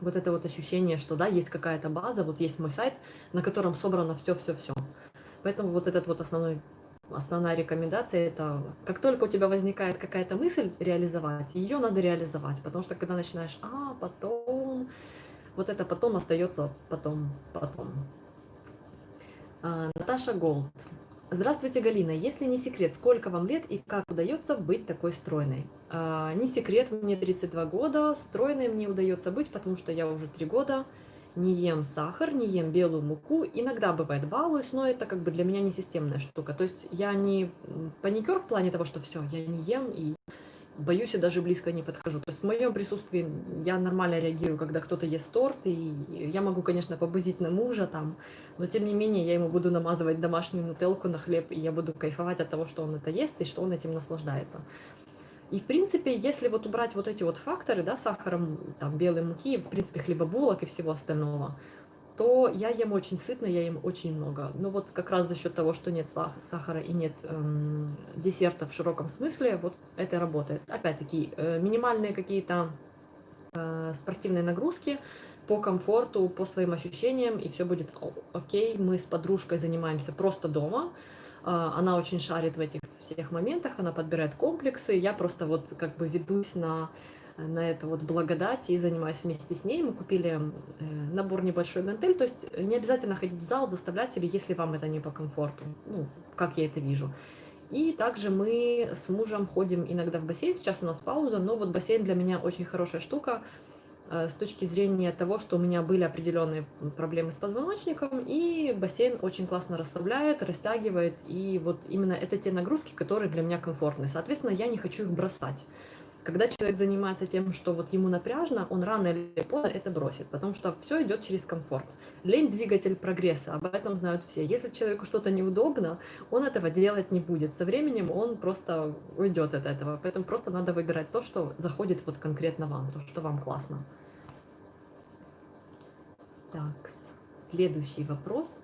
вот это вот ощущение, что да, есть какая-то база, вот есть мой сайт, на котором собрано все-все-все. Поэтому вот этот вот основная рекомендация – это как только у тебя возникает какая-то мысль реализовать, ее надо реализовать, потому что когда начинаешь, потом, вот это потом остается потом. Наташа Голд. Здравствуйте, Галина. Если не секрет, сколько вам лет и как удается быть такой стройной? Не секрет, мне 32 года, стройной мне удается быть, потому что я уже 3 года не ем сахар, не ем белую муку. Иногда бывает балуюсь, но это как бы для меня не системная штука. То есть я не паникер в плане того, что все, я не ем и боюсь и даже близко не подхожу. То есть в моем присутствии я нормально реагирую, когда кто-то ест торт, и я могу, конечно, побузить на мужа там, но тем не менее я ему буду намазывать домашнюю нутелку на хлеб, и я буду кайфовать от того, что он это ест, и что он этим наслаждается. И, в принципе, если вот убрать вот эти вот факторы, да, сахаром, там, белой муки, в принципе, хлебобулок и всего остального, то я ем очень сытно, я ем очень много. Но вот как раз за счет того, что нет сахара и нет десерта в широком смысле, вот это работает. Опять-таки, минимальные какие-то спортивные нагрузки по комфорту, по своим ощущениям, и все будет окей. Мы с подружкой занимаемся просто дома. Она очень шарит в этих всех моментах, она подбирает комплексы. Я просто вот как бы ведусь на эту вот благодать и занимаюсь вместе с ней. Мы купили набор небольшой гантель, то есть не обязательно ходить в зал, заставлять себе, если вам это не по комфорту, ну, как я это вижу. И также мы с мужем ходим иногда в бассейн, сейчас у нас пауза, но вот бассейн для меня очень хорошая штука с точки зрения того, что у меня были определенные проблемы с позвоночником, и бассейн очень классно расслабляет, растягивает, и вот именно это те нагрузки, которые для меня комфортны. Соответственно, я не хочу их бросать. Когда человек занимается тем, что вот ему напряжно, он рано или поздно это бросит, потому что все идет через комфорт. Лень – двигатель прогресса, об этом знают все. Если человеку что-то неудобно, он этого делать не будет. Со временем он просто уйдет от этого. Поэтому просто надо выбирать то, что заходит вот конкретно вам, то, что вам классно. Так, следующий вопрос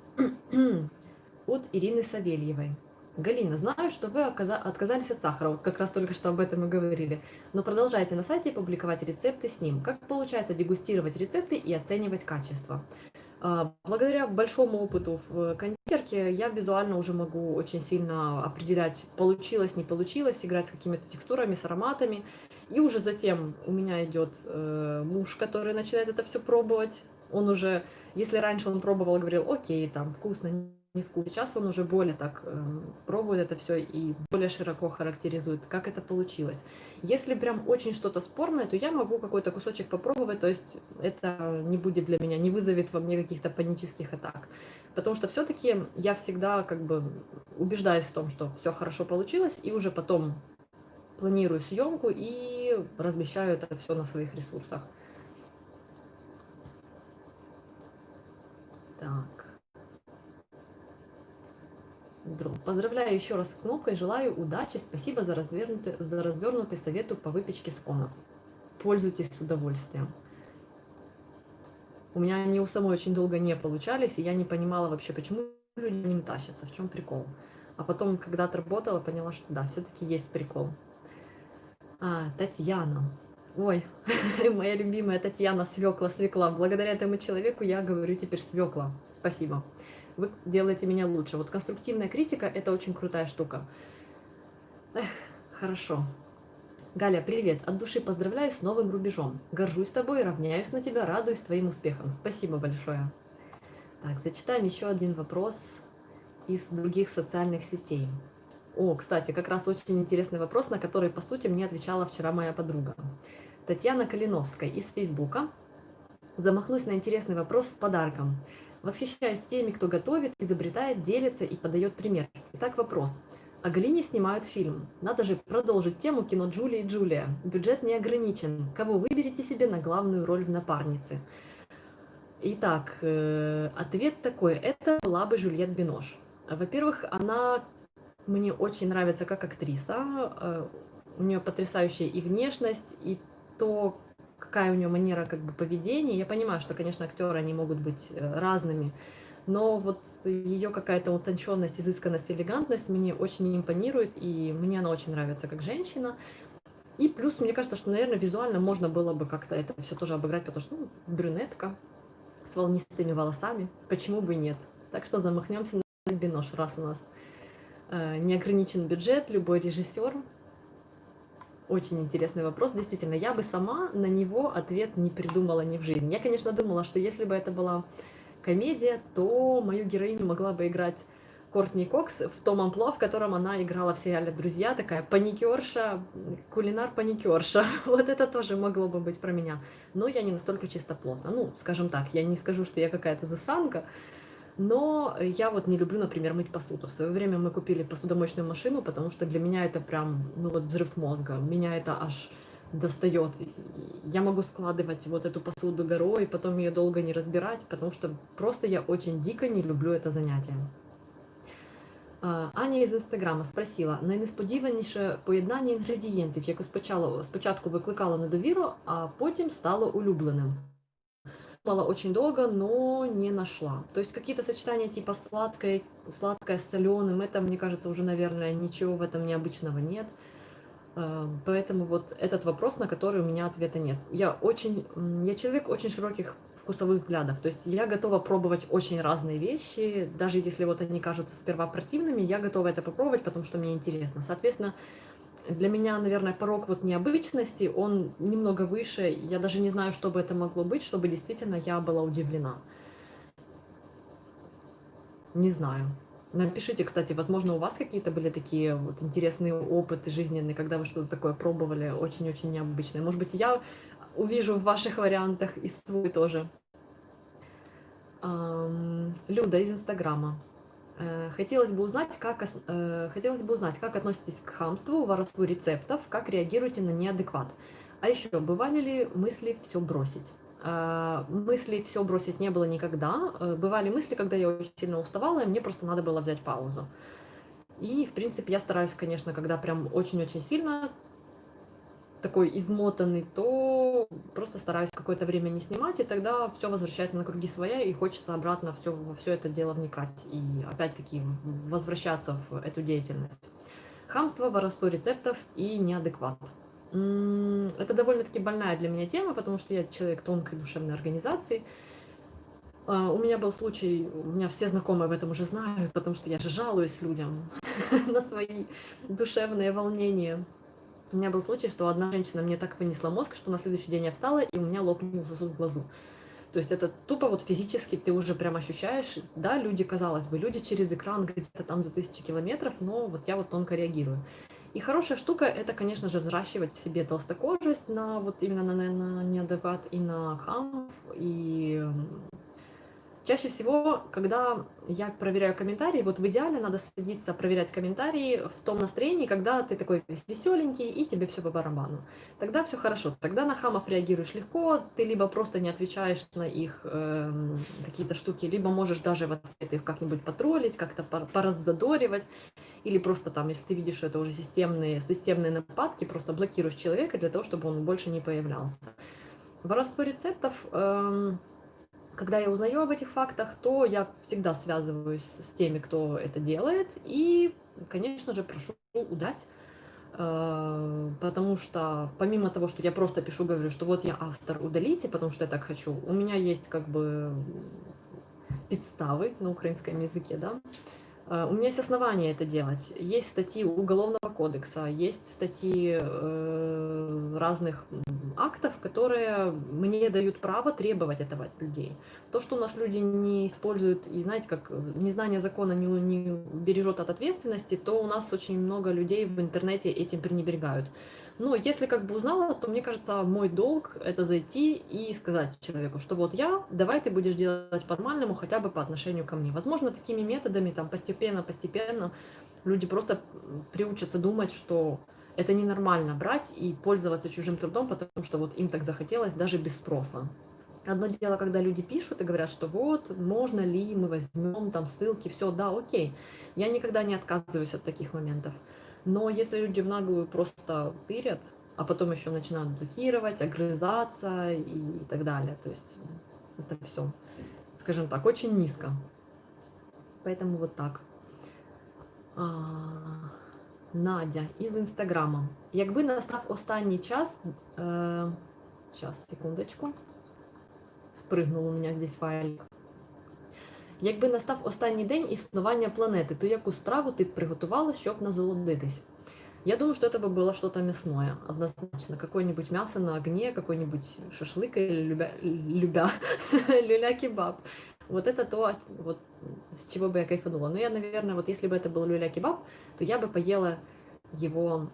от Ирины Савельевой. Галина, знаю, что вы отказались от сахара, вот как раз только что об этом и говорили, но продолжайте на сайте публиковать рецепты с ним. Как получается дегустировать рецепты и оценивать качество? Благодаря большому опыту в кондитерке я визуально уже могу очень сильно определять, получилось, не получилось, играть с какими-то текстурами, с ароматами. И уже затем у меня идет муж, который начинает это все пробовать. Он уже, если раньше он пробовал и говорил, окей, там вкусно, не вкусно, сейчас он уже более так пробует это все и более широко характеризует, как это получилось. Если прям очень что-то спорное, то я могу какой-то кусочек попробовать, то есть это не будет для меня, не вызовет во мне каких-то панических атак. Потому что все-таки я всегда как бы убеждаюсь в том, что все хорошо получилось, и уже потом планирую съемку и размещаю это все на своих ресурсах. Так. Поздравляю еще раз с кнопкой, желаю удачи, спасибо за развернутый совет по выпечке сконов. Пользуйтесь с удовольствием. У меня они у самой очень долго не получались, и я не понимала вообще, почему люди не тащатся, в чем прикол. А потом, когда отработала, поняла, что да, все-таки есть прикол. Татьяна. Ой, моя любимая Татьяна, свекла. Благодаря этому человеку я говорю теперь свекла. Спасибо. Вы делаете меня лучше. Вот конструктивная критика – это очень крутая штука. Эх, хорошо. Галя, привет. От души поздравляю с новым рубежом. Горжусь тобой, равняюсь на тебя, радуюсь твоим успехам. Спасибо большое. Так, зачитаем еще один вопрос из других социальных сетей? О, кстати, как раз очень интересный вопрос, на который, по сути, мне отвечала вчера моя подруга. Татьяна Калиновская из Фейсбука. Замахнусь на интересный вопрос с подарком. Восхищаюсь теми, кто готовит, изобретает, делится и подает пример. Итак, вопрос. О Галине снимают фильм. Надо же продолжить тему кино «Джулия и Джулия». Бюджет не ограничен. Кого выберете себе на главную роль в напарнице? Итак, ответ такой. Это была бы Жюльет Бинош. Во-первых, она мне очень нравится как актриса. У нее потрясающая и внешность, и то, какая у нее манера как бы поведения. Я понимаю, что, конечно, актеры, они могут быть разными, но вот ее какая-то утонченность, изысканность, элегантность мне очень импонирует, и мне она очень нравится как женщина. И плюс, мне кажется, что, наверное, визуально можно было бы как-то это все тоже обыграть, потому что, ну, брюнетка с волнистыми волосами, почему бы и нет. Так что замахнемся на Бинош, раз у нас неограничен бюджет, любой режиссер. Очень интересный вопрос. Действительно, я бы сама на него ответ не придумала ни в жизни. Я, конечно, думала, что если бы это была комедия, то мою героиню могла бы играть Кортни Кокс в том амплуа, в котором она играла в сериале «Друзья», такая паникерша, кулинар-паникерша. Вот это тоже могло бы быть про меня. Но я не настолько чистоплотна. Ну, скажем так, я не скажу, что я какая-то засранка, но я вот не люблю, например, мыть посуду. В свое время мы купили посудомоечную машину, потому что для меня это прям, ну вот взрыв мозга. Меня это аж достает. Я могу складывать вот эту посуду горой, и потом ее долго не разбирать, потому что просто я очень дико не люблю это занятие. Аня із Інстаграма спросила, найнесподіваніше поєднання інгредієнтів, яке спочатку викликало недовіру, а потім стало улюбленим. Думала очень долго, но не нашла. То есть какие-то сочетания типа сладкое с соленым, это, мне кажется, уже, наверное, ничего в этом необычного нет. Поэтому вот этот вопрос, на который у меня ответа нет. Я человек очень широких вкусовых взглядов. То есть я готова пробовать очень разные вещи, даже если вот они кажутся сперва противными, я готова это попробовать, потому что мне интересно. Соответственно, для меня, наверное, порог вот необычности, он немного выше. Я даже не знаю, что бы это могло быть, чтобы действительно я была удивлена. Не знаю. Напишите, кстати, возможно, у вас какие-то были такие вот интересные опыты жизненные, когда вы что-то такое пробовали, очень-очень необычное. Может быть, я увижу в ваших вариантах и свой тоже. Люда из Инстаграма. Хотелось бы узнать, как относитесь к хамству, воровству рецептов, как реагируете на неадекват. А еще, бывали ли мысли все бросить? Мысли все бросить не было никогда. Бывали мысли, когда я очень сильно уставала, и мне просто надо было взять паузу. И, в принципе, я стараюсь, конечно, когда прям очень-очень сильно такой измотанный, то просто стараюсь какое-то время не снимать, и тогда все возвращается на круги своя, и хочется обратно во все это дело вникать и опять-таки возвращаться в эту деятельность. Хамство, воровство рецептов и неадекват. Это довольно-таки больная для меня тема, потому что я человек тонкой душевной организации. У меня был случай, у меня все знакомые об этом уже знают, потому что я же жалуюсь людям на свои душевные волнения. У меня был случай, что одна женщина мне так вынесла мозг, что на следующий день я встала, и у меня лопнул сосуд в глазу. То есть это тупо вот физически ты уже прям ощущаешь, да, люди, казалось бы, люди через экран где-то там за 1000 километров, но вот я вот тонко реагирую. И хорошая штука — это, конечно же, взращивать в себе толстокожесть на вот именно на неадекват и на хамов, и чаще всего, когда я проверяю комментарии, вот в идеале надо садиться проверять комментарии в том настроении, когда ты такой весь веселенький и тебе все по барабану. Тогда все хорошо. Тогда на хамов реагируешь легко, ты либо просто не отвечаешь на их какие-то штуки, либо можешь даже в ответ их как-нибудь потроллить, как-то пораззадоривать, или просто там, если ты видишь, что это уже системные нападки, просто блокируешь человека для того, чтобы он больше не появлялся. Воровство рецептов... Когда я узнаю об этих фактах, то я всегда связываюсь с теми, кто это делает, и, конечно же, прошу удать, потому что помимо того, что я просто пишу, говорю, что вот я автор, удалите, потому что я так хочу, у меня есть как бы подставы на украинском языке, да, у меня есть основания это делать. Есть статьи Уголовного кодекса, есть статьи разных актов, которые мне дают право требовать этого от людей. То, что у нас люди не используют, и знаете, как незнание закона не бережет от ответственности, то у нас очень много людей в интернете этим пренебрегают. Но если как бы узнала, то мне кажется, мой долг это зайти и сказать человеку, что вот я, давай ты будешь делать по-нормальному хотя бы по отношению ко мне. Возможно, такими методами, там, постепенно люди просто приучатся думать, что это ненормально брать и пользоваться чужим трудом, потому что вот им так захотелось даже без спроса. Одно дело, когда люди пишут и говорят, что вот, можно ли мы возьмем там ссылки, все, да, окей. Я никогда не отказываюсь от таких моментов. Но если люди в наглую просто тырят, а потом еще начинают блокировать, огрызаться и так далее, то есть это все, скажем так, очень низко. Поэтому вот так. Надя із Інстаграма. Якби настав останній час, сейчас, секундочку, спригнув у меня здесь файлик. Якби настав останній день існування планети, то яку страву ти б приготувала, щоб насолодитись? Я думаю, что это бы было что-то мясное, однозначно. Какое-нибудь мясо на огне, какой-нибудь шашлык или люля-кебаб. Вот это то, вот, с чего бы я кайфанула. Но я, наверное, вот если бы это был люля-кебаб, то я бы поела его,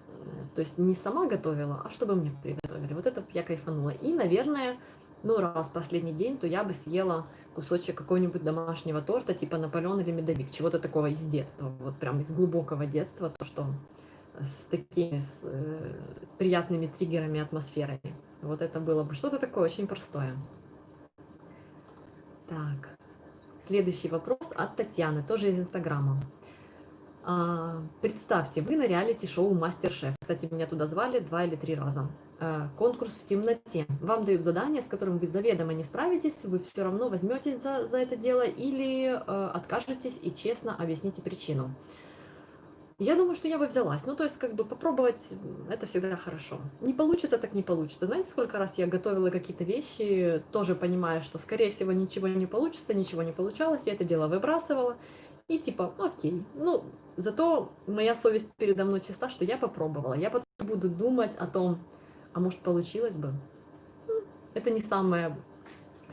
то есть не сама готовила, а чтобы мне приготовили. Вот это я кайфанула. И, наверное, ну, раз последний день, то я бы съела кусочек какого-нибудь домашнего торта, типа Наполеон или Медовик, чего-то такого из детства, вот прям из глубокого детства, то, что с такими приятными триггерами, атмосферами. Вот это было бы что-то такое очень простое. Так, следующий вопрос от Татьяны, тоже из Инстаграма. Представьте, вы на реалити-шоу «Мастер-шеф». Кстати, меня туда звали 2 или 3 раза. Конкурс в темноте. Вам дают задание, с которым вы заведомо не справитесь, вы все равно возьметесь за это дело или откажетесь и честно объясните причину. Я думаю, что я бы взялась. Ну, то есть, как бы попробовать, это всегда хорошо. Не получится, так не получится. Знаете, сколько раз я готовила какие-то вещи, тоже понимая, что, скорее всего, ничего не получится, ничего не получалось, я это дело выбрасывала. И типа, окей. Ну, зато моя совесть передо мной чиста, что я попробовала. Я потом буду думать о том, а может, получилось бы. Это не самое,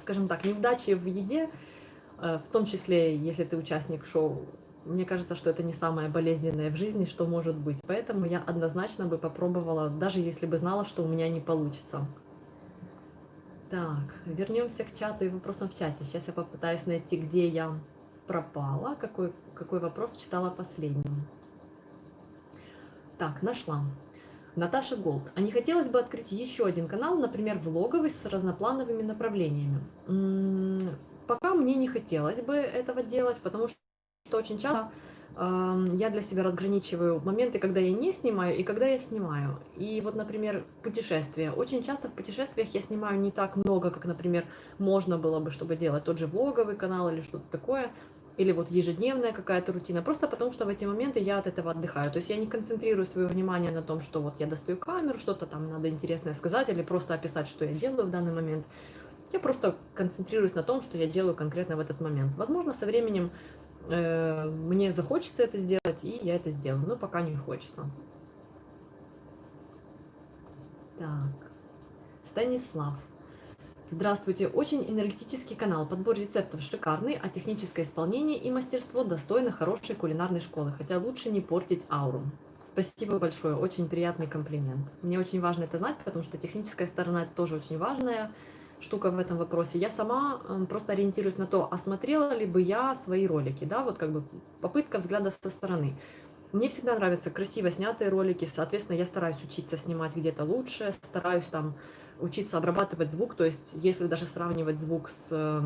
скажем так, неудачи в еде, в том числе, если ты участник шоу. Мне кажется, что это не самое болезненное в жизни, что может быть. Поэтому я однозначно бы попробовала, даже если бы знала, что у меня не получится. Так, вернемся к чату и вопросам в чате. Сейчас я попытаюсь найти, где я пропала, какой вопрос читала последним. Так, нашла. Наташа Голд. А не хотелось бы открыть еще один канал, например, влоговый с разноплановыми направлениями? Пока мне не хотелось бы этого делать, потому что очень часто я для себя разграничиваю моменты, когда я не снимаю и когда я снимаю. И вот, например, путешествия. Очень часто в путешествиях я снимаю не так много, как, например, можно было бы, чтобы делать тот же влоговый канал или что-то такое. Или вот ежедневная какая-то рутина, просто потому что в эти моменты я от этого отдыхаю. То есть я не концентрирую свое внимание на том, что вот я достаю камеру, что-то там надо интересное сказать или просто описать, что я делаю в данный момент. Я просто концентрируюсь на том, что я делаю конкретно в этот момент. Возможно, со временем мне захочется это сделать, и я это сделаю, но пока не хочется. Так, Станислав. Здравствуйте, очень энергетический канал, подбор рецептов шикарный, а техническое исполнение и мастерство достойно хорошей кулинарной школы, хотя лучше не портить ауру. Спасибо большое, очень приятный комплимент. Мне очень важно это знать, потому что техническая сторона это тоже очень важная штука в этом вопросе. Я сама просто ориентируюсь на то, осмотрела ли бы я свои ролики, да, вот как бы попытка взгляда со стороны. Мне всегда нравятся красиво снятые ролики, соответственно, я стараюсь учиться снимать где-то лучше, стараюсь там учиться обрабатывать звук, то есть если даже сравнивать звук с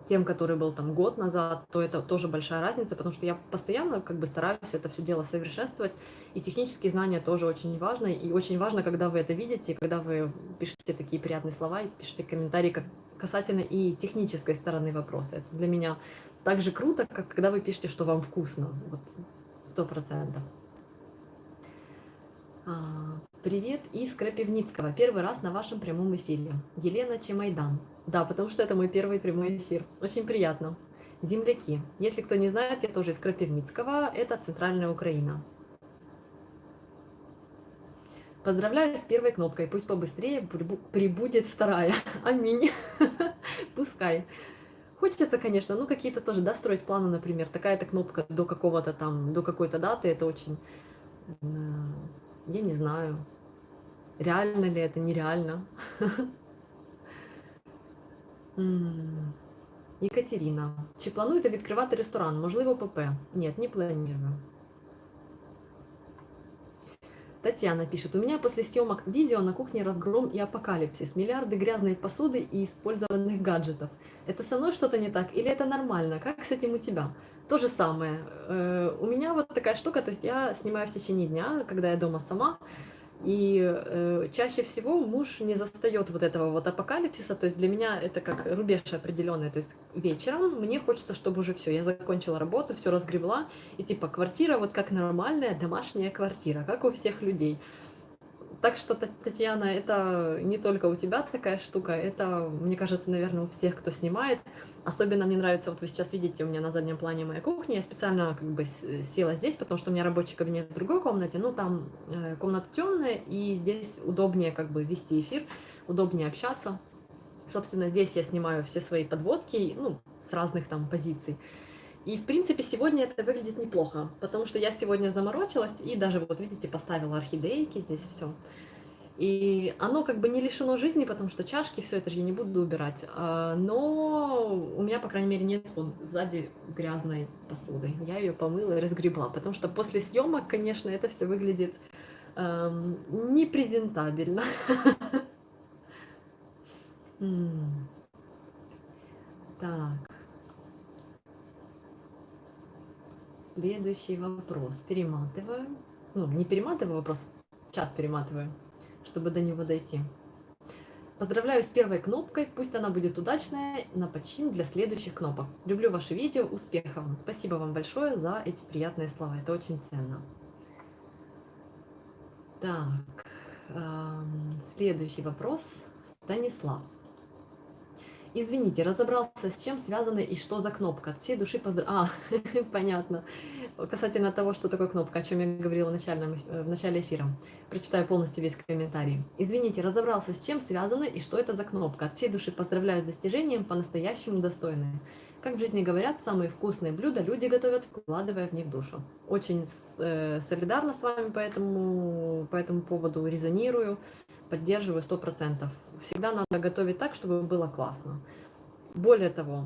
тем, который был там год назад, то это тоже большая разница, потому что я постоянно как бы стараюсь это все дело совершенствовать, и технические знания тоже очень важны, и очень важно, когда вы это видите, когда вы пишете такие приятные слова и пишете комментарии касательно и технической стороны вопроса. Это для меня так же круто, как когда вы пишете, что вам вкусно, вот 100%. Привет из Крапивницкого. Первый раз на вашем прямом эфире. Елена Чемайдан. Да, потому что это мой первый прямой эфир. Очень приятно. Земляки. Если кто не знает, я тоже из Крапивницкого. Это центральная Украина. Поздравляю с первой кнопкой. Пусть побыстрее прибудет вторая. Аминь. Пускай. Хочется, конечно, ну какие-то тоже, да, строить планы, например. Такая-то кнопка до какого-то там, до какой-то даты. Это очень, я не знаю, реально ли это, нереально. Екатерина. Чи плануєте відкривати ресторан? Можливо, ПП? Нет, не планирую. Татьяна пишет, у меня после съемок видео на кухне разгром и апокалипсис, миллиарды грязной посуды и использованных гаджетов. Это со мной что-то не так или это нормально? Как с этим у тебя? То же самое. У меня вот такая штука, то есть я снимаю в течение дня, когда я дома сама, и чаще всего муж не застает вот этого вот апокалипсиса, то есть для меня это как рубеж определенный, то есть вечером мне хочется, чтобы уже все, я закончила работу, все разгребла, и типа квартира вот как нормальная домашняя квартира, как у всех людей. Так что, Татьяна, это не только у тебя такая штука, это, мне кажется, наверное, у всех, кто снимает. Особенно мне нравится, вот вы сейчас видите, у меня на заднем плане моя кухня, я специально как бы села здесь, потому что у меня рабочий кабинет в другой комнате, ну там комната темная, и здесь удобнее как бы вести эфир, удобнее общаться. Собственно, здесь я снимаю все свои подводки, ну, с разных там позиций. И, в принципе, сегодня это выглядит неплохо, потому что я сегодня заморочилась и даже, вот видите, поставила орхидейки, здесь все. И оно как бы не лишено жизни, потому что чашки, все это же я не буду убирать. Но у меня, по крайней мере, нет вон сзади грязной посуды. Я ее помыла и разгребла, потому что после съемок, конечно, это все выглядит непрезентабельно. Так. Следующий вопрос. Перематываю. Ну, не перематываю вопрос, чат перематываю, чтобы до него дойти. Поздравляю с первой кнопкой, пусть она будет удачная на почин для следующих кнопок. Люблю ваши видео, успехов вам. Спасибо вам большое за эти приятные слова, это очень ценно. Так, следующий вопрос. Станислав. Извините, разобрался, с чем связано и что за кнопка. От всей души поздравляю. Понятно. Касательно того, что такое кнопка, о чем я говорила в начале эфира. Прочитаю полностью весь комментарий. Извините, разобрался, с чем связано и что это за кнопка. От всей души поздравляю с достижением, по-настоящему достойные. Как в жизни говорят, самые вкусные блюда люди готовят, вкладывая в них душу. Очень солидарна с вами по этому поводу, резонирую, поддерживаю 100%. Всегда надо готовить так, чтобы было классно. Более того,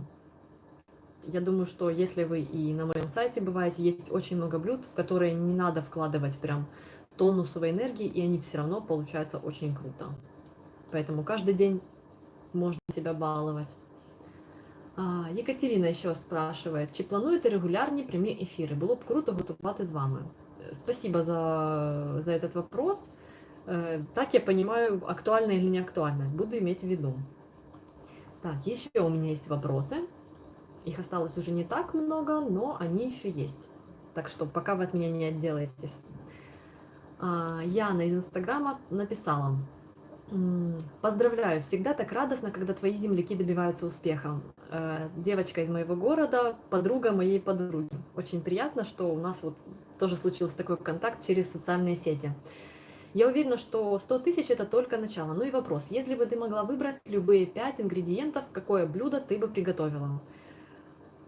я думаю, что если вы и на моем сайте бываете, есть очень много блюд, в которые не надо вкладывать прям тонну своей энергии, и они все равно получаются очень круто. Поэтому каждый день можно себя баловать. Екатерина ще спрашиває, чи плануєте регулярні прямі ефіри? Було б круто готувати з вами. Спасибо за этот вопрос. Так я понимаю, актуально или не актуально. Буду иметь в виду. Так, еще у меня есть вопросы. Их осталось уже не так много, но они еще есть. Так что пока вы от меня не отделаетесь. Яна из Инстаграма написала. Поздравляю, всегда так радостно, когда твои земляки добиваются успеха. Девочка из моего города, подруга моей подруги. Очень приятно, что у нас вот тоже случился такой контакт через социальные сети. Я уверена, что 100 тысяч это только начало. Ну и вопрос, если бы ты могла выбрать любые 5 ингредиентов, какое блюдо ты бы приготовила?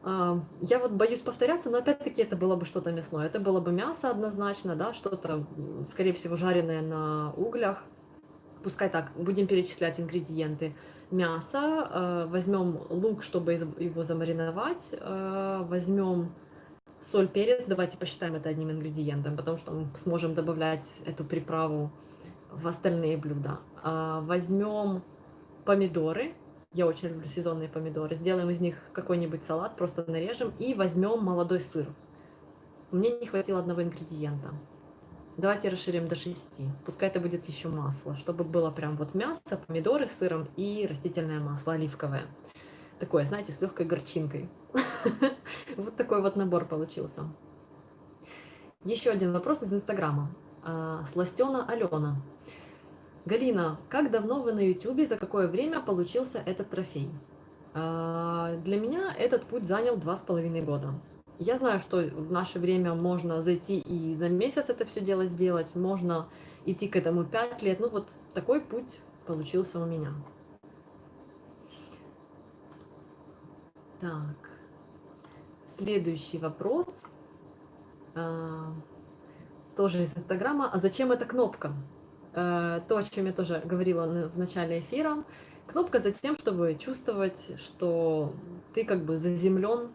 Я вот боюсь повторяться, но опять-таки это было бы что-то мясное. Это было бы мясо однозначно, да, что-то, скорее всего, жареное на углях. Пускай так, будем перечислять ингредиенты. Мясо, возьмем лук, чтобы его замариновать, возьмем соль, перец, давайте посчитаем это одним ингредиентом, потому что мы сможем добавлять эту приправу в остальные блюда. Возьмем помидоры, я очень люблю сезонные помидоры, сделаем из них какой-нибудь салат, просто нарежем, и возьмем молодой сыр. Мне не хватило одного ингредиента. Давайте расширим до 6. Пускай это будет еще масло, чтобы было прям вот мясо, помидоры с сыром и растительное масло оливковое. Такое, знаете, с легкой горчинкой. Вот такой вот набор получился. Еще один вопрос из Инстаграма. Сластена Алена. Галина, как давно вы на Ютубе, за какое время получился этот трофей? Для меня этот путь занял 2,5 года. Я знаю, что в наше время можно зайти и за месяц это все дело сделать, можно идти к этому 5 лет. Ну вот такой путь получился у меня. Так, следующий вопрос, а, тоже из Инстаграма. А зачем эта кнопка? То, о чем я тоже говорила в начале эфира. Кнопка за тем, чтобы чувствовать, что ты как бы заземлен,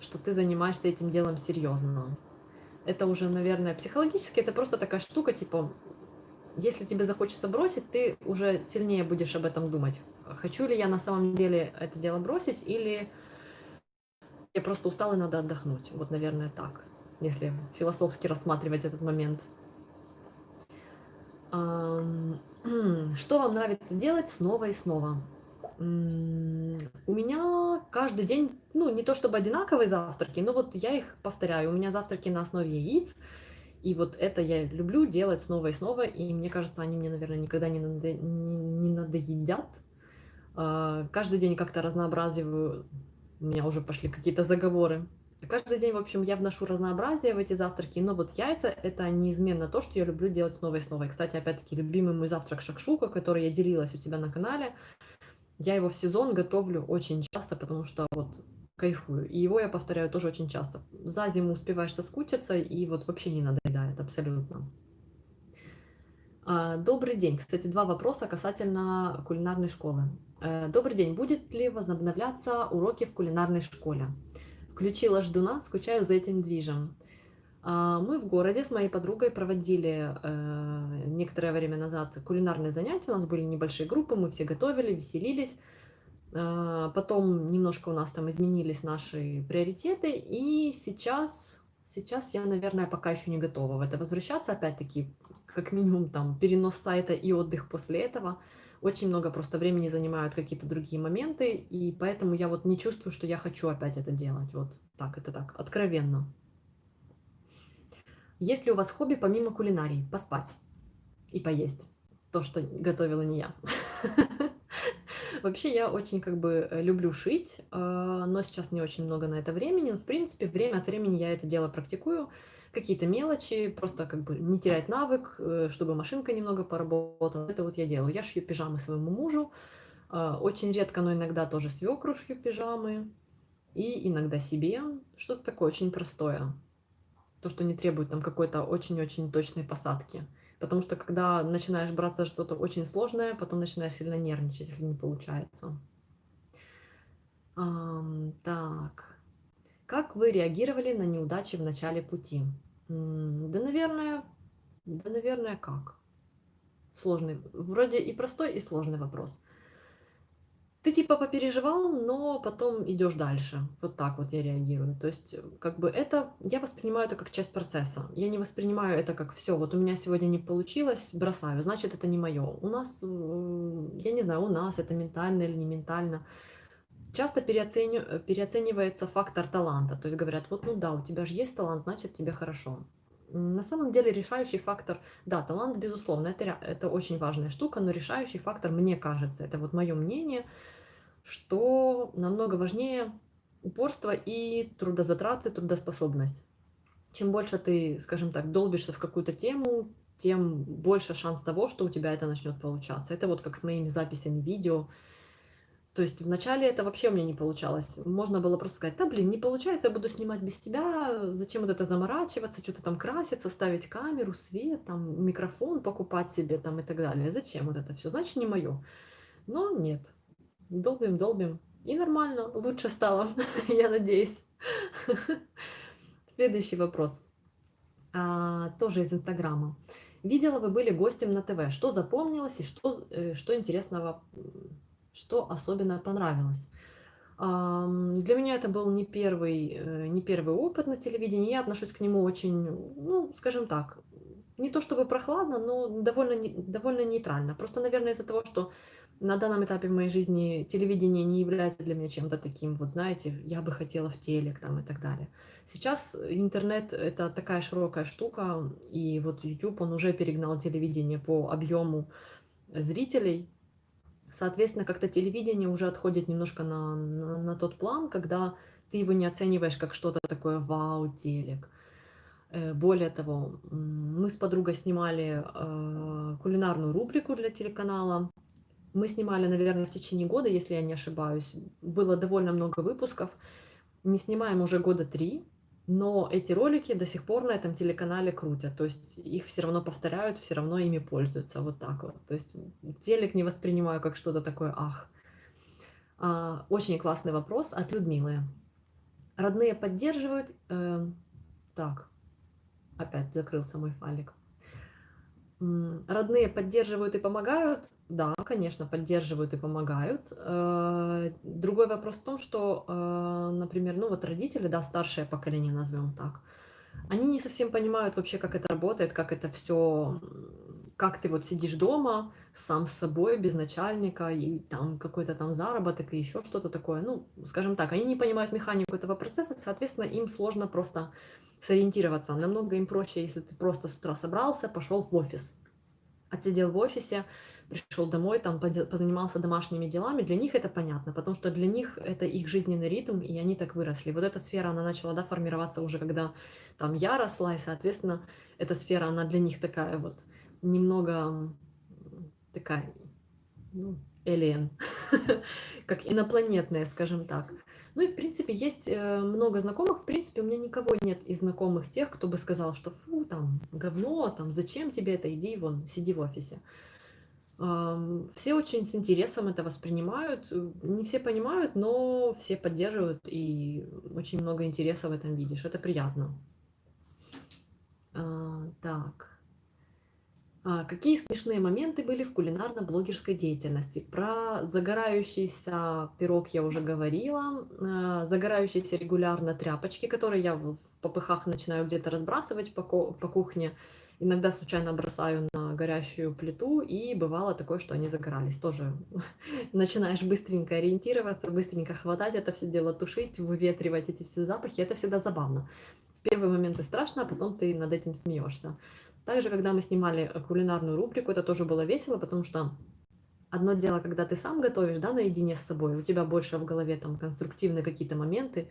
что ты занимаешься этим делом серьезно. Это уже, наверное, психологически, это просто такая штука, типа, если тебе захочется бросить, ты уже сильнее будешь об этом думать. Хочу ли я на самом деле это дело бросить, или я просто устала и надо отдохнуть. Вот, наверное, так, если философски рассматривать этот момент. Что вам нравится делать снова и снова? У меня каждый день, ну, не то чтобы одинаковые завтраки, но вот я их повторяю. У меня завтраки на основе яиц, и вот это я люблю делать снова и снова, и мне кажется, они мне, наверное, никогда не надоедят. Каждый день как-то разнообразиваю, у меня уже пошли какие-то заговоры. Каждый день, в общем, я вношу разнообразие в эти завтраки, но вот яйца — это неизменно то, что я люблю делать снова и снова. И, кстати, опять-таки, любимый мой завтрак шакшука, который я делилась у себя на канале, я его в сезон готовлю очень часто, потому что вот кайфую. И его я повторяю тоже очень часто. За зиму успеваешь соскучиться, и вот вообще не надоедает абсолютно. Добрый день. Кстати, 2 вопроса касательно кулинарной школы. Добрый день. Будет ли возобновляться уроки в кулинарной школе? Включила ждуна, скучаю за этим движем. Мы в городе с моей подругой проводили некоторое время назад кулинарные занятия. У нас были небольшие группы, мы все готовили, веселились. Потом немножко у нас там изменились наши приоритеты, и сейчас я, наверное, пока еще не готова в это возвращаться. Опять-таки, как минимум, там перенос сайта и отдых после этого. Очень много просто времени занимают какие-то другие моменты, и поэтому я вот не чувствую, что я хочу опять это делать. Вот так, это так, откровенно. Есть ли у вас хобби помимо кулинарии? Поспать и поесть. То, что готовила не я. Вообще я очень как бы люблю шить, но сейчас не очень много на это времени. Но, в принципе, время от времени я это дело практикую. Какие-то мелочи, просто как бы не терять навык, чтобы машинка немного поработала. Это вот я делаю. Я шью пижамы своему мужу. Очень редко, но иногда тоже свекру шью пижамы. И иногда себе. Что-то такое очень простое. То, что не требует там какой-то очень-очень точной посадки. Потому что когда начинаешь браться за что-то очень сложное, потом начинаешь сильно нервничать, если не получается. Так. Как вы реагировали на неудачи в начале пути? Да, наверное, как? Сложный. Вроде и простой, и сложный вопрос. Ты типа попереживал, но потом идешь дальше. Вот так вот я реагирую. То есть, как бы это, я воспринимаю это как часть процесса. Я не воспринимаю это как все, вот у меня сегодня не получилось, бросаю, значит, это не мое. У нас, я не знаю, у нас это ментально или не ментально. Часто переоценивается фактор таланта. То есть говорят, вот ну да, у тебя же есть талант, значит, тебе хорошо. На самом деле решающий фактор, да, талант, безусловно, это очень важная штука, но решающий фактор, мне кажется, это вот мое мнение, что намного важнее упорство и трудозатраты, трудоспособность. Чем больше ты, скажем так, долбишься в какую-то тему, тем больше шанс того, что у тебя это начнет получаться. Это вот как с моими записями видео. То есть вначале это вообще у меня не получалось. Можно было просто сказать, да блин, не получается, я буду снимать без тебя, зачем вот это заморачиваться, что-то там краситься, ставить камеру, свет, там, микрофон покупать себе там и так далее. Зачем вот это все? Значит, не мое. Но нет, долбим, долбим. И нормально, лучше стало, я надеюсь. Следующий вопрос. Тоже из Инстаграма. Видела, вы были гостем на ТВ. Что запомнилось и что интересного, что особенно понравилось? Для меня это был не первый опыт на телевидении. Я отношусь к нему очень, ну, скажем так, не то чтобы прохладно, но довольно нейтрально. Просто, наверное, из-за того, что на данном этапе в моей жизни телевидение не является для меня чем-то таким, вот знаете, я бы хотела в телек там и так далее. Сейчас интернет — это такая широкая штука, и вот YouTube, он уже перегнал телевидение по объему зрителей. Соответственно, как-то телевидение уже отходит немножко на тот план, когда ты его не оцениваешь как что-то такое вау, телек. Более того, мы с подругой снимали кулинарную рубрику для телеканала. Мы снимали, наверное, в течение года, если я не ошибаюсь. Было довольно много выпусков. Не снимаем уже года 3, но эти ролики до сих пор на этом телеканале крутят. То есть их все равно повторяют, все равно ими пользуются. Вот так вот. То есть телек не воспринимаю как что-то такое ах. Очень классный вопрос от Людмилы. Родные поддерживают... так, опять закрылся мой файлик. Родные поддерживают и помогают? Да, конечно, поддерживают и помогают. Другой вопрос в том, что, например, ну вот родители, да, старшее поколение, назовем так, они не совсем понимают вообще, как это работает, как это все, как ты вот сидишь дома сам с собой, без начальника, и там какой-то там заработок, и еще что-то такое. Ну, скажем так, они не понимают механику этого процесса, соответственно, им сложно просто сориентироваться. Намного им проще, если ты просто с утра собрался, пошел в офис, отсидел в офисе, пришел домой, там позанимался домашними делами, для них это понятно, потому что для них это их жизненный ритм, и они так выросли. Вот эта сфера, она начала, да, формироваться уже, когда там я росла, и, соответственно, эта сфера, она для них такая вот немного такая, ну, alien, как инопланетная, скажем так. Ну и, в принципе, есть много знакомых. В принципе, у меня никого нет из знакомых тех, кто бы сказал, что фу, там, говно, там, зачем тебе это, иди вон, сиди в офисе. Все очень с интересом это воспринимают. Не все понимают, но все поддерживают, и очень много интереса в этом видишь. Это приятно. Так. Какие смешные моменты были в кулинарно-блогерской деятельности? Про загорающийся пирог я уже говорила. Загорающиеся регулярно тряпочки, которые я в попыхах начинаю где-то разбрасывать по кухне. Иногда случайно бросаю на горящую плиту, и бывало такое, что они загорались. Тоже начинаешь быстренько ориентироваться, быстренько хватать это все дело, тушить, выветривать эти все запахи. Это всегда забавно. В первые моменты страшно, а потом ты над этим смеешься. Также, когда мы снимали кулинарную рубрику, это тоже было весело, потому что одно дело, когда ты сам готовишь, да, наедине с собой, у тебя больше в голове там конструктивные какие-то моменты,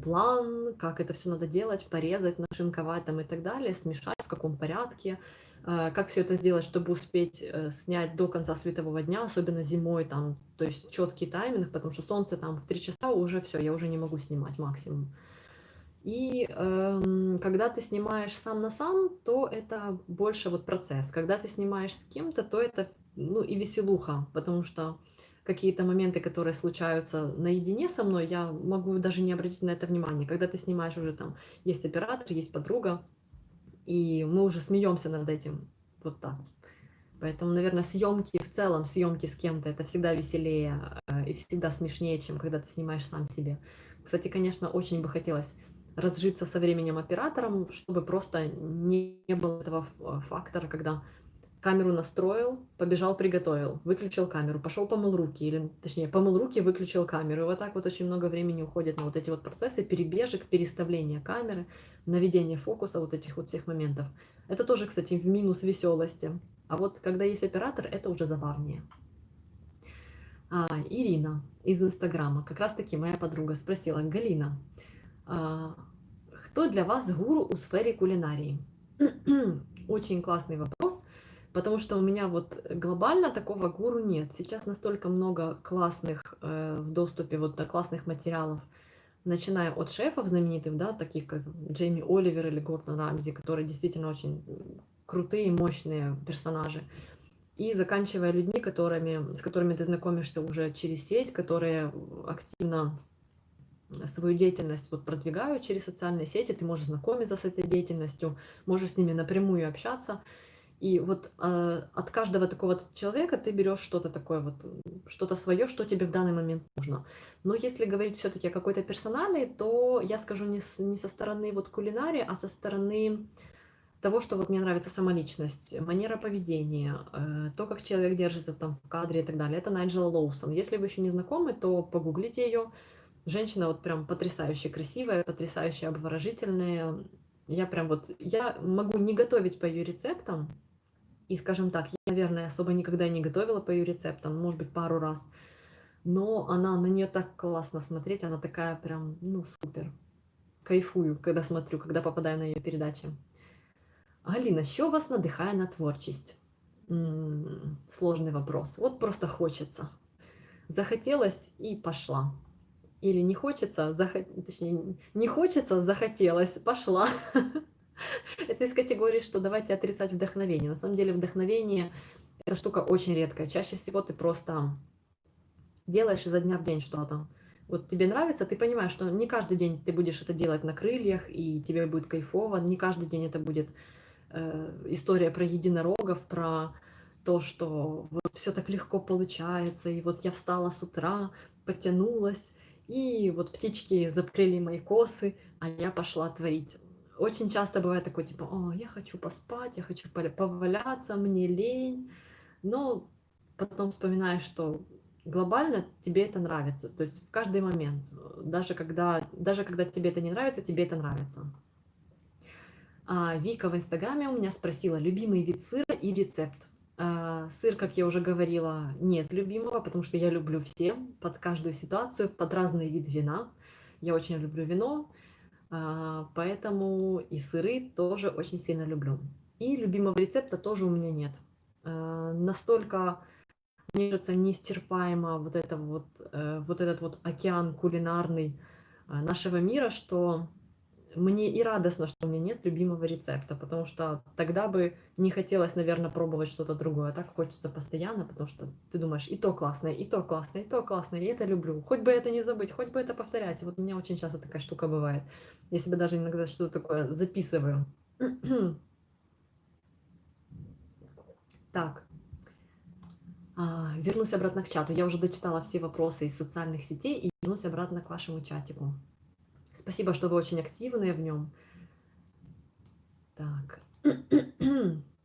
план, как это все надо делать, порезать, нашинковать там и так далее, смешать, в каком порядке, как все это сделать, чтобы успеть снять до конца светового дня, особенно зимой там, то есть четкий тайминг, потому что солнце там в 3 часа уже все, я уже не могу снимать максимум. И когда ты снимаешь сам на сам, то это больше вот процесс. Когда ты снимаешь с кем-то, то это, ну, и веселуха, потому что какие-то моменты, которые случаются наедине со мной, я могу даже не обратить на это внимание. Когда ты снимаешь уже там, есть оператор, есть подруга, и мы уже смеемся над этим. Вот так. Поэтому, наверное, съемки в целом, съемки с кем-то, это всегда веселее и всегда смешнее, чем когда ты снимаешь сам себе. Кстати, конечно, очень бы хотелось разжиться со временем оператором, чтобы просто не было этого фактора, когда камеру настроил, побежал, приготовил, выключил камеру, пошел помыл руки, или точнее помыл руки, выключил камеру. И вот так вот очень много времени уходит на вот эти вот процессы перебежек, переставления камеры, наведения фокуса, вот этих вот всех моментов. Это тоже, кстати, в минус веселости. А вот когда есть оператор, это уже забавнее. Ирина из Инстаграма, как раз таки моя подруга, спросила: Галина, кто для вас гуру у сфере кулинарии? Очень классный вопрос, потому что у меня вот глобально такого гуру нет. Сейчас настолько много классных в доступе вот до классных материалов, начиная от шефов знаменитых, да, таких как Джейми Оливер или Гордон Рамзи, которые действительно очень крутые, мощные персонажи, и заканчивая людьми, с которыми ты знакомишься уже через сеть, которые активно свою деятельность вот продвигают через социальные сети, ты можешь знакомиться с этой деятельностью, можешь с ними напрямую общаться. И вот от каждого такого человека ты берешь что-то такое, вот, что-то свое, что тебе в данный момент нужно. Но если говорить все-таки о какой-то персоналии, то я скажу не со стороны вот кулинарии, а со стороны того, что вот мне нравится сама личность, манера поведения, то, как человек держится там в кадре и так далее. Это Найджела Лоусон. Если вы еще не знакомы, то погуглите ее. Женщина вот прям потрясающе красивая, потрясающе обворожительная. Я прям вот, я могу не готовить по ее рецептам, и, скажем так, я, наверное, особо никогда не готовила по ее рецептам, может быть, пару раз. но она на нее так классно смотреть, она такая прям, ну, супер. Кайфую, когда смотрю, когда попадаю на ее передачи. Галина, що вас надихає на творчість? Сложный вопрос. Вот просто хочется. Захотелось и пошла. Или не хочется, точнее, не хочется, захотелось, пошла. Это из категории, что давайте отрицать вдохновение. На самом деле вдохновение — это штука очень редкая. Чаще всего ты просто делаешь изо дня в день что-то. Вот тебе нравится, ты понимаешь, что не каждый день ты будешь это делать на крыльях, и тебе будет кайфово, не каждый день это будет история про единорогов, про то, что вот все так легко получается, и вот я встала с утра, подтянулась, и вот птички заплели мои косы, а я пошла творить. Очень часто бывает такое, типа, о, я хочу поспать, я хочу поваляться, мне лень, но потом вспоминаешь, что глобально тебе это нравится, то есть в каждый момент, даже когда тебе это не нравится, тебе это нравится. Вика в Инстаграме у меня спросила любимый вид сыра и рецепт. Сыр, как я уже говорила, нет любимого, потому что я люблю все, под каждую ситуацию, под разный вид вина. Я очень люблю вино, поэтому и сыры тоже очень сильно люблю. И любимого рецепта тоже у меня нет. Настолько, мне кажется, неисчерпаемо вот этот вот океан кулинарный нашего мира, что мне и радостно, что у меня нет любимого рецепта, потому что тогда бы не хотелось, наверное, пробовать что-то другое. А так хочется постоянно, потому что ты думаешь, и то классное, и то классное, и то классное, и это люблю. Хоть бы это не забыть, хоть бы это повторять. Вот у меня очень часто такая штука бывает. Я себе даже иногда что-то такое записываю. Так, вернусь обратно к чату. Я уже дочитала все вопросы из социальных сетей и вернусь обратно к вашему чатику. Спасибо, что вы очень активные в нем. Так.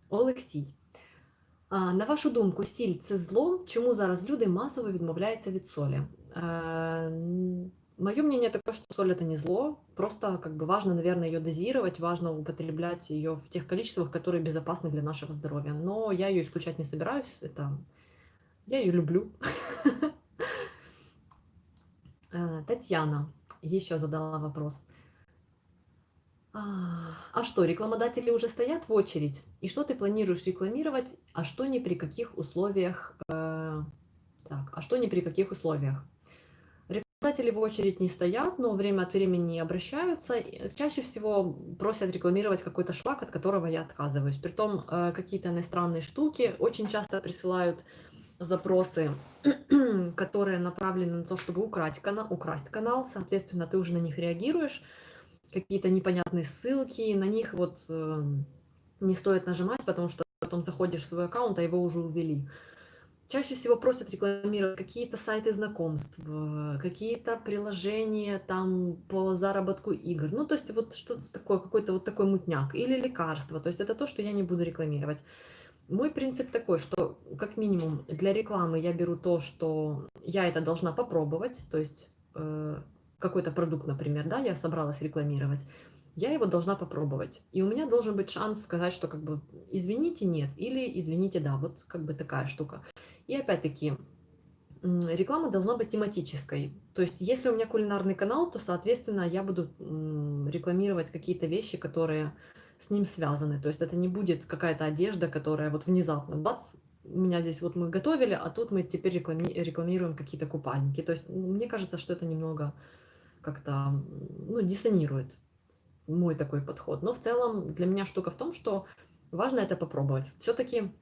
Олексій. На вашу думку, сіль – це зло? Чому зараз люди масово відмовляються від солі? Мое мнение такое, что соль – это не зло, просто как бы важно, наверное, ее дозировать, важно употреблять ее в тех количествах, которые безопасны для нашего здоровья. Но я ее исключать не собираюсь, я ее люблю. Татьяна еще задала вопрос. А что, рекламодатели уже стоят в очередь? И что ты планируешь рекламировать, а что ни при каких условиях? А что ни при каких условиях? Рекламодатели в очередь не стоят, но время от времени обращаются. Чаще всего просят рекламировать какой-то шлак, от которого я отказываюсь. Притом какие-то иностранные штуки очень часто присылают запросы, которые направлены на то, чтобы украсть канал. Соответственно, ты уже на них реагируешь. Какие-то непонятные ссылки, на них вот не стоит нажимать, потому что потом заходишь в свой аккаунт, а его уже увели. Чаще всего просят рекламировать какие-то сайты знакомств, какие-то приложения там по заработку игр. Ну, то есть вот что-то такое, какой-то вот такой мутняк. Или лекарства. То есть это то, что я не буду рекламировать. Мой принцип такой, что как минимум для рекламы я беру то, что я это должна попробовать. То есть какой-то продукт, например, да, я собралась рекламировать. Я его должна попробовать. И у меня должен быть шанс сказать, что как бы извините, нет, или извините, да, вот как бы такая штука. И опять-таки, реклама должна быть тематической. То есть, если у меня кулинарный канал, то, соответственно, я буду рекламировать какие-то вещи, которые с ним связаны. То есть, это не будет какая-то одежда, которая вот внезапно, бац, у меня здесь вот мы готовили, а тут мы теперь рекламируем какие-то купальники. То есть, мне кажется, что это немного как-то, ну, диссонирует мой такой подход. Но в целом для меня штука в том, что важно это попробовать. Все-таки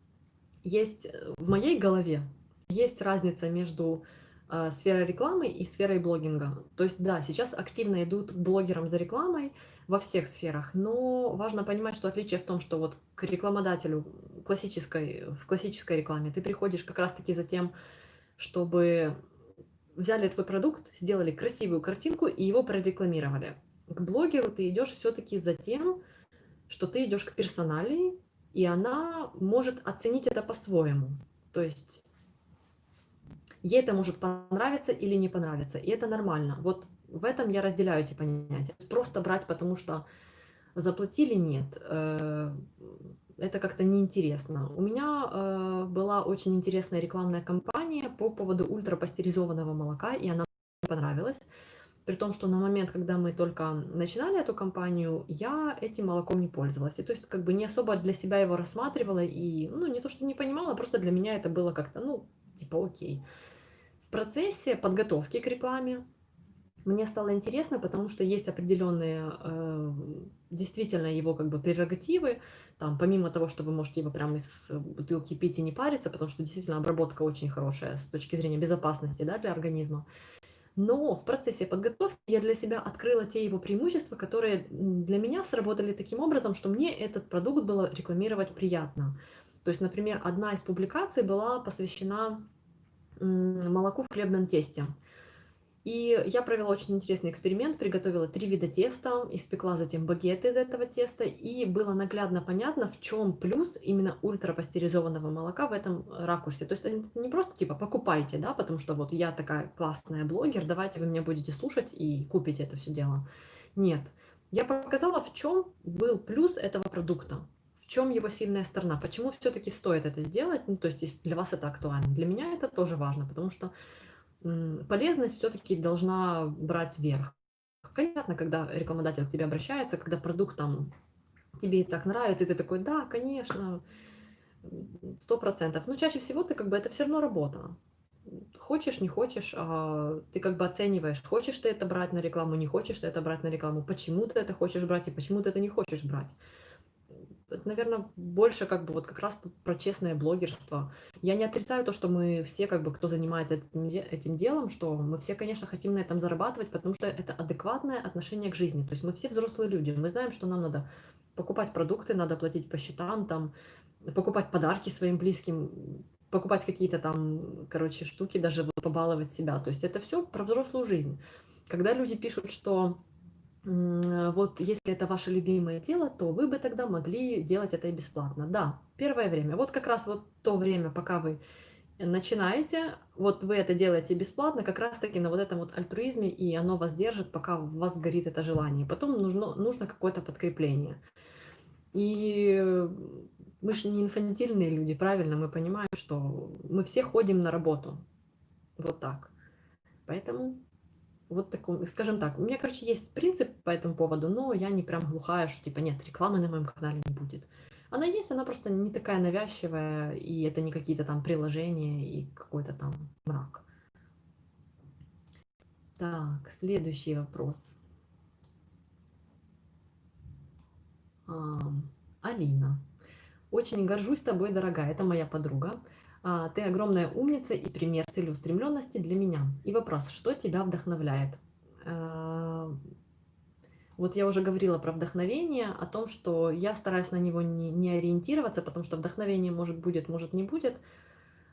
есть в моей голове есть разница между сферой рекламы и сферой блогинга. То есть, да, сейчас активно идут к блогерам за рекламой во всех сферах, но важно понимать, что отличие в том, что вот к рекламодателю в классической рекламе ты приходишь как раз-таки за тем, чтобы взяли твой продукт, сделали красивую картинку и его прорекламировали. К блогеру ты идешь все-таки за тем, что ты идешь к персоналии, и она может оценить это по-своему. То есть ей это может понравиться или не понравиться, и это нормально. Вот в этом я разделяю эти понятия. Просто брать, потому что заплатили, нет. это как-то неинтересно. У меня была очень интересная рекламная кампания по поводу ультрапастеризованного молока, и она мне понравилась. При том, что на момент, когда мы только начинали эту кампанию, я этим молоком не пользовалась. И то есть как бы не особо для себя его рассматривала и, ну, не то, что не понимала, просто для меня это было как-то, ну, типа окей. В процессе подготовки к рекламе мне стало интересно, потому что есть определенные, действительно, его как бы прерогативы. Там, помимо того, что вы можете его прямо из бутылки пить и не париться, потому что действительно обработка очень хорошая с точки зрения безопасности, да, для организма. Но в процессе подготовки я для себя открыла те его преимущества, которые для меня сработали таким образом, что мне этот продукт было рекламировать приятно. То есть, например, одна из публикаций была посвящена молоку в хлебном тесте. И я провела очень интересный эксперимент, приготовила 3 вида теста, испекла затем багет из этого теста, и было наглядно понятно, в чем плюс именно ультрапастеризованного молока в этом ракурсе. То есть это не просто типа покупайте, да, потому что вот я такая классная блогер, давайте вы меня будете слушать и купите это все дело. Нет, я показала, в чем был плюс этого продукта, в чем его сильная сторона, почему все-таки стоит это сделать, ну, то есть если для вас это актуально. Для меня это тоже важно, потому что полезность все-таки должна брать верх. Понятно, когда рекламодатель к тебе обращается, когда продукт там тебе и так нравится, и ты такой, да, конечно, 100%. Но чаще всего ты как бы, это все равно работа. Хочешь, не хочешь, ты как бы оцениваешь, хочешь ты это брать на рекламу, не хочешь ты это брать на рекламу, почему ты это хочешь брать и почему ты это не хочешь брать. Это, наверное, больше как бы вот как раз про честное блогерство. Я не отрицаю то, что мы все, как бы, кто занимается этим делом, что мы все, конечно, хотим на этом зарабатывать, потому что это адекватное отношение к жизни. То есть мы все взрослые люди, мы знаем, что нам надо покупать продукты, надо платить по счетам, там, покупать подарки своим близким, покупать какие-то там, короче, штуки, даже вот побаловать себя. То есть это все про взрослую жизнь. Когда люди пишут, что вот если это ваше любимое дело, то вы бы тогда могли делать это и бесплатно. Да, первое время. Вот как раз вот то время, пока вы начинаете, вот вы это делаете бесплатно, как раз таки на вот этом вот альтруизме, и оно вас держит, пока у вас горит это желание. Потом нужно какое-то подкрепление. И мы же не инфантильные люди, правильно? Мы понимаем, что мы все ходим на работу. Вот так. Поэтому вот такой, скажем так, у меня, короче, есть принцип по этому поводу, но я не прям глухая, что типа нет, рекламы на моем канале не будет. Она есть, она просто не такая навязчивая, и это не какие-то там приложения и какой-то там мрак. Так, следующий вопрос. Алина. Очень горжусь тобой, дорогая, это моя подруга. Ты огромная умница и пример целеустремленности для меня. И вопрос, что тебя вдохновляет? А, Вот я уже говорила про вдохновение, о том, что я стараюсь на него не ориентироваться, потому что вдохновение может будет, может не будет.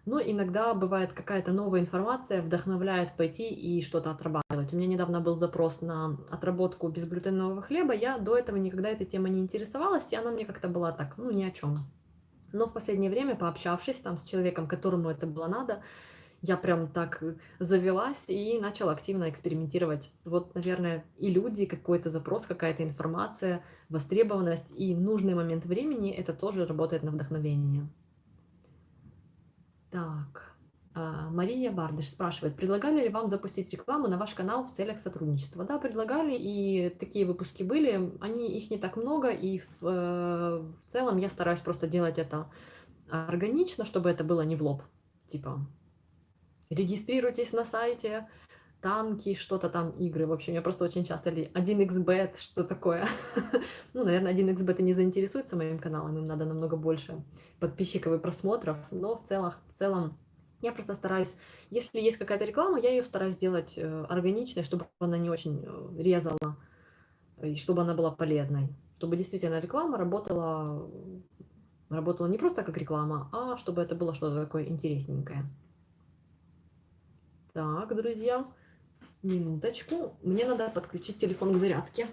Но иногда бывает какая-то новая информация вдохновляет пойти и что-то отрабатывать. У меня недавно был запрос на отработку безглютенового хлеба. Я до этого никогда этой темой не интересовалась, и она мне как-то была так, ну, ни о чем. Но в последнее время, пообщавшись там с человеком, которому это было надо, я прям так завелась и начала активно экспериментировать. Вот, наверное, и люди, какой-то запрос, какая-то информация, востребованность и нужный момент времени, это тоже работает на вдохновение. Так, Мария Бардыш спрашивает, предлагали ли вам запустить рекламу на ваш канал в целях сотрудничества? Да, предлагали, и такие выпуски были. Их не так много, и в целом я стараюсь просто делать это органично, чтобы это было не в лоб. Типа, регистрируйтесь на сайте, танки, что-то там, игры. В общем, я просто очень часто 1xbet, что такое. Ну, наверное, 1xbet и не заинтересуется моим каналом, им надо намного больше подписчиков и просмотров, но в целом я просто стараюсь, если есть какая-то реклама, я ее стараюсь делать органичной, чтобы она не очень резала, и чтобы она была полезной. Чтобы действительно реклама работала не просто как реклама, а чтобы это было что-то такое интересненькое. Так, друзья, минуточку. Мне надо подключить телефон к зарядке.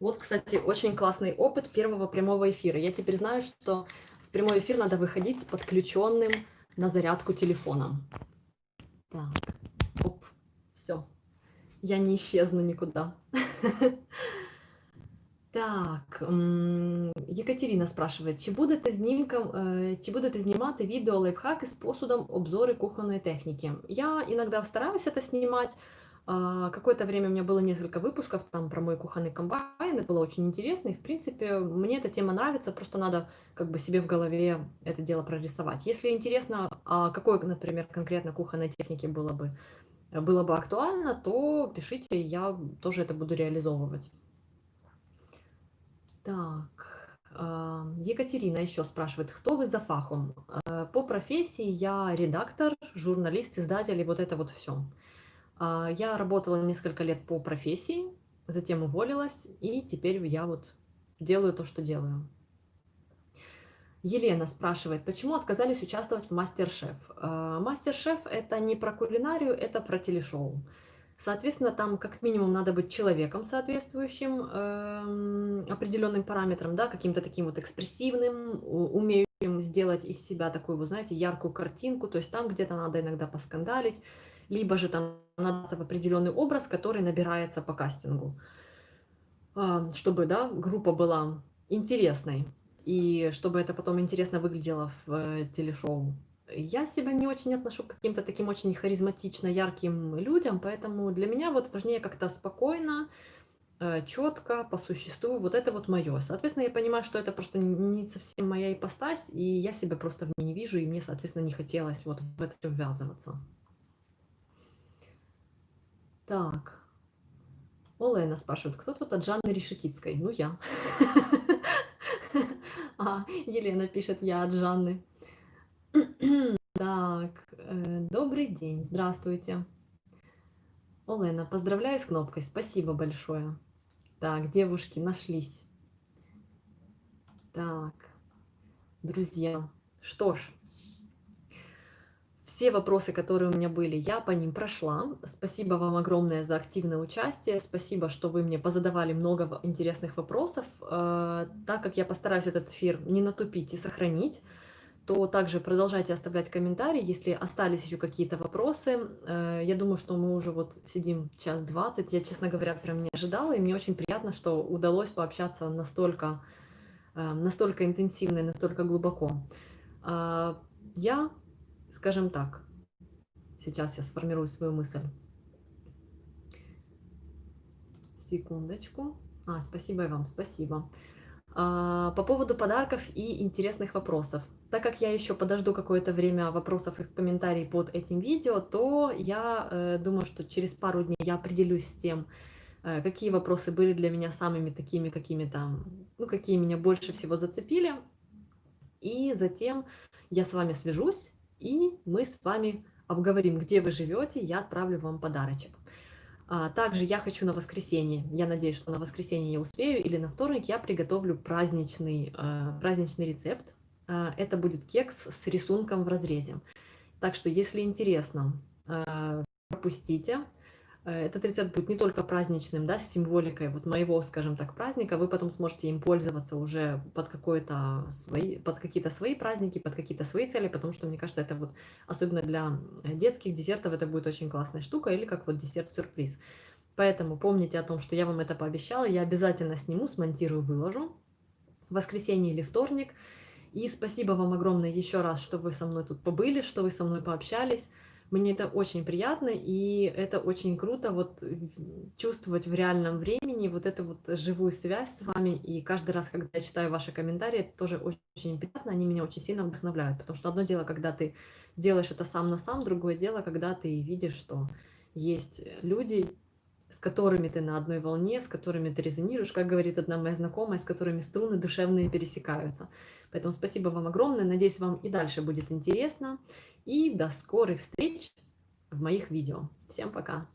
Вот, кстати, очень классный опыт первого прямого эфира. Я теперь знаю, что в прямой эфир надо выходить с подключенным на зарядку телефоном. Так, оп, все, я не исчезну никуда. Так, Екатерина спрашиває, чи будете знімати відео лайфхаки з посудом, обзори кухонної техніки? Я иногда стараюсь это снимать. Какое-то время у меня было несколько выпусков там про мой кухонный комбайн, это было очень интересно, и в принципе мне эта тема нравится, просто надо как бы себе в голове это дело прорисовать. Если интересно, какой, например, конкретно кухонной техники было бы актуально, то пишите, я тоже это буду реализовывать. Так, Екатерина еще спрашивает, кто вы за фахом? По профессии я редактор, журналист, издатель и вот это вот все. Я работала несколько лет по профессии, затем уволилась, и теперь я вот делаю то, что делаю. Елена спрашивает, почему отказались участвовать в Мастер-шеф? Мастер-шеф это не про кулинарию, это про телешоу. Соответственно, там как минимум надо быть человеком, соответствующим определенным параметрам, да, каким-то таким вот экспрессивным, умеющим сделать из себя такую, вы знаете, яркую картинку, то есть там где-то надо иногда поскандалить, либо же там надо в определенный образ, который набирается по кастингу, чтобы, да, группа была интересной, и чтобы это потом интересно выглядело в телешоу. Я себя не очень отношу к каким-то таким очень харизматично ярким людям, поэтому для меня вот важнее как-то спокойно, четко, по существу, вот это вот мое. Соответственно, я понимаю, что это просто не совсем моя ипостась, и я себя просто в ней не вижу, и мне, соответственно, не хотелось вот в это ввязываться. Так, Олена спрашивает, кто тут от Жанны Решетицкой? Ну, я. Елена пишет, я от Жанны. Так, добрый день, здравствуйте. Олена, поздравляю с кнопкой, спасибо большое. Так, девушки нашлись. Так, друзья, что ж, все вопросы, которые у меня были, я по ним прошла. Спасибо вам огромное за активное участие. Спасибо, что вы мне позадавали много интересных вопросов. Так как я постараюсь этот эфир не натупить и сохранить, то также продолжайте оставлять комментарии, если остались еще какие-то вопросы. Я думаю, что мы уже вот сидим 1:20. Я, честно говоря, прям не ожидала, и мне очень приятно, что удалось пообщаться настолько интенсивно и настолько глубоко. Я, скажем так, сейчас я сформирую свою мысль. Секундочку. Спасибо и вам, спасибо. По поводу подарков и интересных вопросов. Так как я еще подожду какое-то время вопросов и комментариев под этим видео, то я думаю, что через пару дней я определюсь с тем, какие вопросы были для меня самыми такими какими-то, ну, какие меня больше всего зацепили. И затем я с вами свяжусь, и мы с вами обговорим, где вы живете, я отправлю вам подарочек. Также я хочу на воскресенье, я надеюсь, что на воскресенье я успею, или на вторник я приготовлю праздничный рецепт. Это будет кекс с рисунком в разрезе. Так что, если интересно, пропустите. Этот рецепт будет не только праздничным, да, с символикой вот моего, скажем так, праздника, вы потом сможете им пользоваться уже под какие-то свои праздники, под какие-то свои цели, потому что, мне кажется, это вот, особенно для детских десертов, это будет очень классная штука, или как вот десерт-сюрприз. Поэтому помните о том, что я вам это пообещала, я обязательно сниму, смонтирую, выложу в воскресенье или вторник. И спасибо вам огромное еще раз, что вы со мной тут побыли, что вы со мной пообщались. Мне это очень приятно, и это очень круто вот чувствовать в реальном времени вот эту вот живую связь с вами. И каждый раз, когда я читаю ваши комментарии, это тоже очень приятно, они меня очень сильно вдохновляют. Потому что одно дело, когда ты делаешь это сам на сам, другое дело, когда ты видишь, что есть люди, с которыми ты на одной волне, с которыми ты резонируешь, как говорит одна моя знакомая, с которыми струны душевные пересекаются. Поэтому спасибо вам огромное, надеюсь, вам и дальше будет интересно. И до скорых встреч в моих видео. Всем пока!